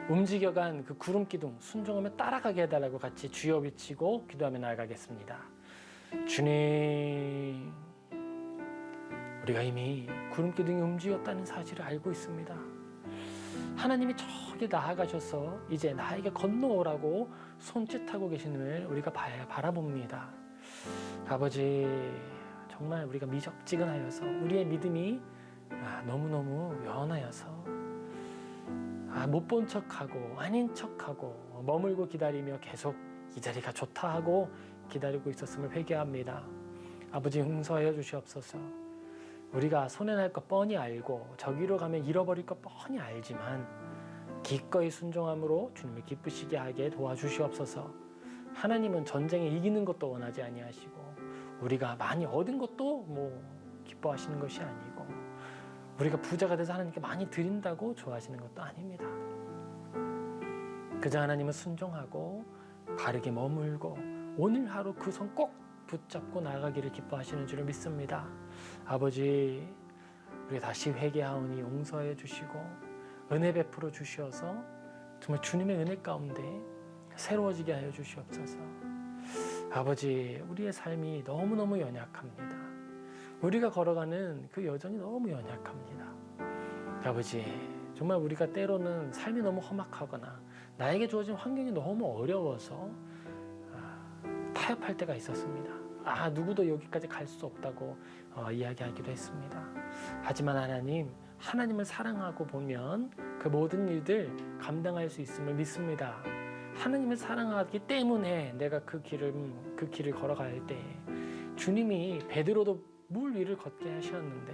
움직여간 그 구름 기둥 순종하며 따라가게 해달라고 같이 주여 외치고 기도하며 나아가겠습니다. 주님, 우리가 이미 구름 기둥이 움직였다는 사실을 알고 있습니다. 하나님이 저기 나아가셔서 이제 나에게 건너오라고 손짓하고 계시는 우리가 바라봅니다. 아버지, 정말 우리가 미적지근하여서 우리의 믿음이 너무너무 연하여서 못 본 척하고 아닌 척하고 머물고 기다리며 계속 이 자리가 좋다 하고 기다리고 있었음을 회개합니다. 아버지, 용서하여 주시옵소서. 우리가 손해날 것 뻔히 알고 저기로 가면 잃어버릴 것 뻔히 알지만 기꺼이 순종함으로 주님을 기쁘시게 하게 도와주시옵소서. 하나님은 전쟁에 이기는 것도 원하지 아니하시고 우리가 많이 얻은 것도 기뻐하시는 것이 아니고 우리가 부자가 돼서 하나님께 많이 드린다고 좋아하시는 것도 아닙니다. 그저 하나님은 순종하고 바르게 머물고 오늘 하루 그 손 꼭 붙잡고 나아가기를 기뻐하시는 줄을 믿습니다. 아버지, 우리 다시 회개하오니 용서해 주시고 은혜 베풀어 주시어서 정말 주님의 은혜 가운데 새로워지게 하여 주시옵소서. 아버지, 우리의 삶이 너무너무 연약합니다. 우리가 걸어가는 그 여정이 너무 연약합니다. 아버지, 정말 우리가 때로는 삶이 너무 험악하거나 나에게 주어진 환경이 너무 어려워서 타협할 때가 있었습니다. 누구도 여기까지 갈 수 없다고 이야기하기도 했습니다. 하지만 하나님을 사랑하고 보면 그 모든 일들 감당할 수 있음을 믿습니다. 하나님을 사랑하기 때문에 내가 그 길을 걸어갈 때 주님이 베드로도 물 위를 걷게 하셨는데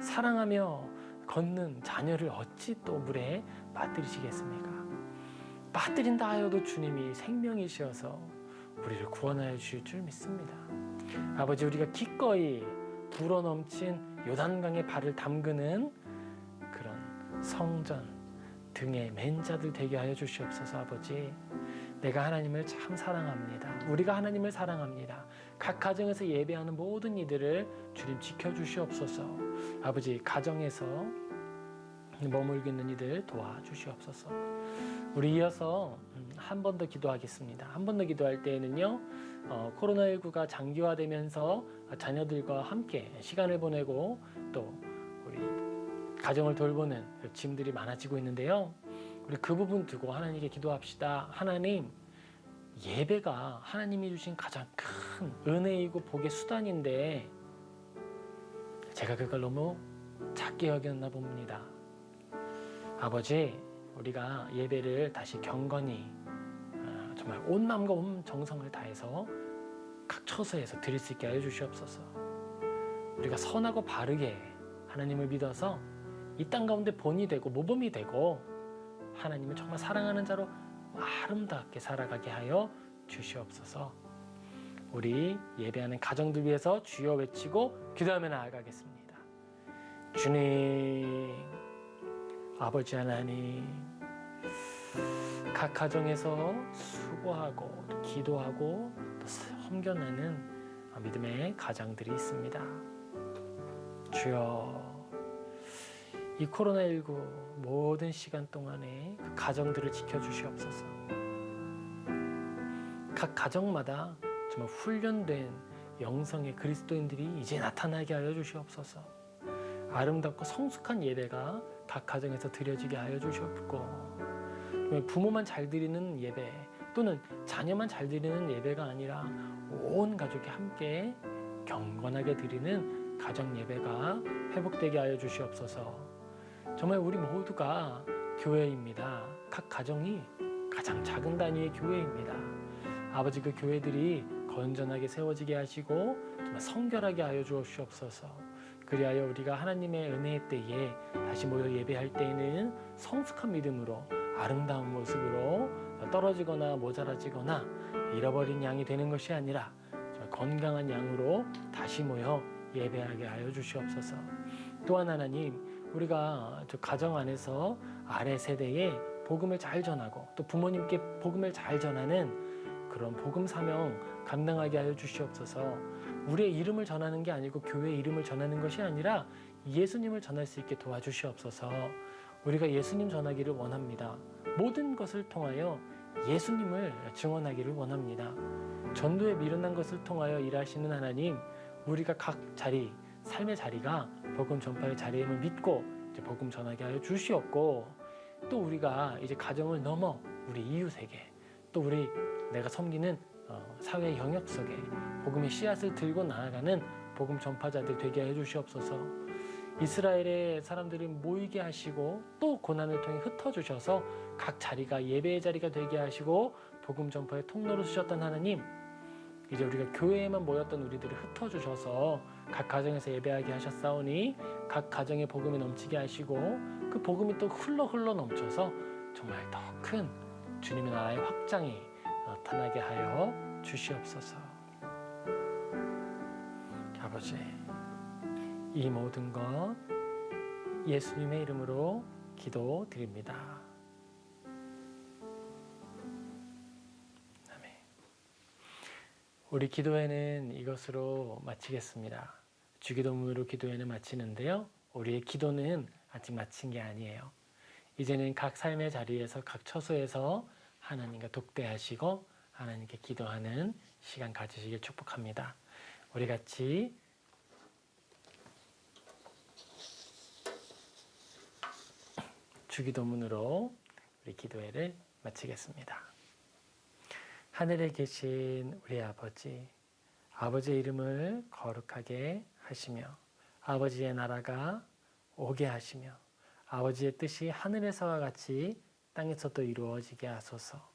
사랑하며 걷는 자녀를 어찌 또 물에 빠뜨리시겠습니까? 빠뜨린다 하여도 주님이 생명이시어서 우리를 구원하여 주실 줄 믿습니다. 아버지, 우리가 기꺼이 불어넘친 요단강에 발을 담그는 그런 성전 등의 맨자들 되게 하여 주시옵소서. 아버지, 내가 하나님을 참 사랑합니다. 우리가 하나님을 사랑합니다. 각 가정에서 예배하는 모든 이들을 주님 지켜주시옵소서. 아버지, 가정에서 머물고 있는 이들 도와주시옵소서. 우리 이어서 한 번 더 기도하겠습니다. 한 번 더 기도할 때에는요, 코로나19가 장기화되면서 자녀들과 함께 시간을 보내고 또 우리 가정을 돌보는 짐들이 많아지고 있는데요. 우리 그 부분 두고 하나님께 기도합시다. 하나님, 예배가 하나님이 주신 가장 큰 은혜이고 복의 수단인데 제가 그걸 너무 작게 여겼나 봅니다. 아버지, 우리가 예배를 다시 경건히 정말 온 마음과 온 정성을 다해서 각 처소에서 드릴 수 있게 하여 주시옵소서. 우리가 선하고 바르게 하나님을 믿어서 이 땅 가운데 본이 되고 모범이 되고 하나님을 정말 사랑하는 자로 아름답게 살아가게 하여 주시옵소서. 우리 예배하는 가정들 위해서 주여 외치고 기도하며 나아가겠습니다. 주님, 아버지 하나님, 각 가정에서 수고하고 또 기도하고 또 섬겨내는 믿음의 가장들이 있습니다. 주여, 이 코로나19 모든 시간 동안에 그 가정들을 지켜주시옵소서. 각 가정마다 정말 훈련된 영성의 그리스도인들이 이제 나타나게 하여 주시옵소서. 아름답고 성숙한 예배가 각 가정에서 드려지게 하여 주시옵고, 부모만 잘 드리는 예배 또는 자녀만 잘 드리는 예배가 아니라 온 가족이 함께 경건하게 드리는 가정 예배가 회복되게 하여 주시옵소서. 정말 우리 모두가 교회입니다. 각 가정이 가장 작은 단위의 교회입니다. 아버지, 그 교회들이 건전하게 세워지게 하시고 정말 성결하게 하여 주옵소서. 그리하여 우리가 하나님의 은혜의 때에 다시 모여 예배할 때에는 성숙한 믿음으로 아름다운 모습으로 떨어지거나 모자라지거나 잃어버린 양이 되는 것이 아니라 정말 건강한 양으로 다시 모여 예배하게 하여 주시옵소서. 또한 하나님, 우리가 저 가정 안에서 아래 세대에 복음을 잘 전하고 또 부모님께 복음을 잘 전하는 그런 복음 사명 감당하게 하여 주시옵소서. 우리의 이름을 전하는 게 아니고 교회의 이름을 전하는 것이 아니라 예수님을 전할 수 있게 도와주시옵소서. 우리가 예수님 전하기를 원합니다. 모든 것을 통하여 예수님을 증언하기를 원합니다. 전도에 미련한 것을 통하여 일하시는 하나님, 우리가 각 자리, 삶의 자리가 복음 전파의 자리임을 믿고 이제 복음 전하게 하여 주시옵고, 또 우리가 이제 가정을 넘어 우리 이웃에게, 또 우리 내가 섬기는 사회 영역 속에 복음의 씨앗을 들고 나아가는 복음 전파자들 되게 해 주시옵소서. 이스라엘의 사람들이 모이게 하시고 또 고난을 통해 흩어주셔서 각 자리가 예배의 자리가 되게 하시고 복음 전파의 통로로 쓰셨던 하나님, 이제 우리가 교회에만 모였던 우리들을 흩어주셔서 각 가정에서 예배하게 하셨사오니 각 가정에 복음이 넘치게 하시고 그 복음이 또 흘러 넘쳐서 정말 더 큰 주님의 나라의 확장이 나타나게 하여 주시옵소서. 아버지, 이 모든 것 예수님의 이름으로 기도드립니다. 아멘. 우리 기도회는 이것으로 마치겠습니다. 주기도문으로 기도회는 마치는데요. 우리의 기도는 아직 마친 게 아니에요. 이제는 각 삶의 자리에서 각 처소에서 하나님과 독대하시고 하나님께 기도하는 시간 가지시길 축복합니다. 우리 같이 주기도문으로 우리 기도회를 마치겠습니다. 하늘에 계신 우리 아버지, 아버지의 이름을 거룩하게 하시며 아버지의 나라가 오게 하시며 아버지의 뜻이 하늘에서와 같이 땅에서도 이루어지게 하소서.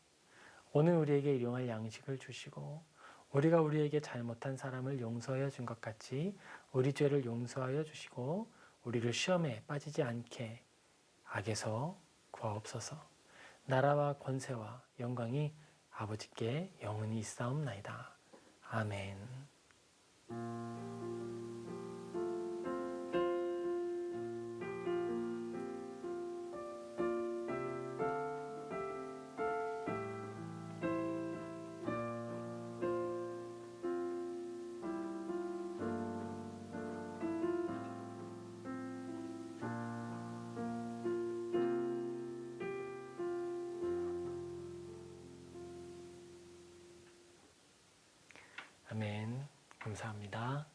오늘 우리에게 일용할 양식을 주시고 우리가 우리에게 잘못한 사람을 용서하여 준 것 같이 우리 죄를 용서하여 주시고 우리를 시험에 빠지지 않게 악에서 구하옵소서. 나라와 권세와 영광이 아버지께 영원히 있사옵나이다. 아멘. 아멘. 감사합니다.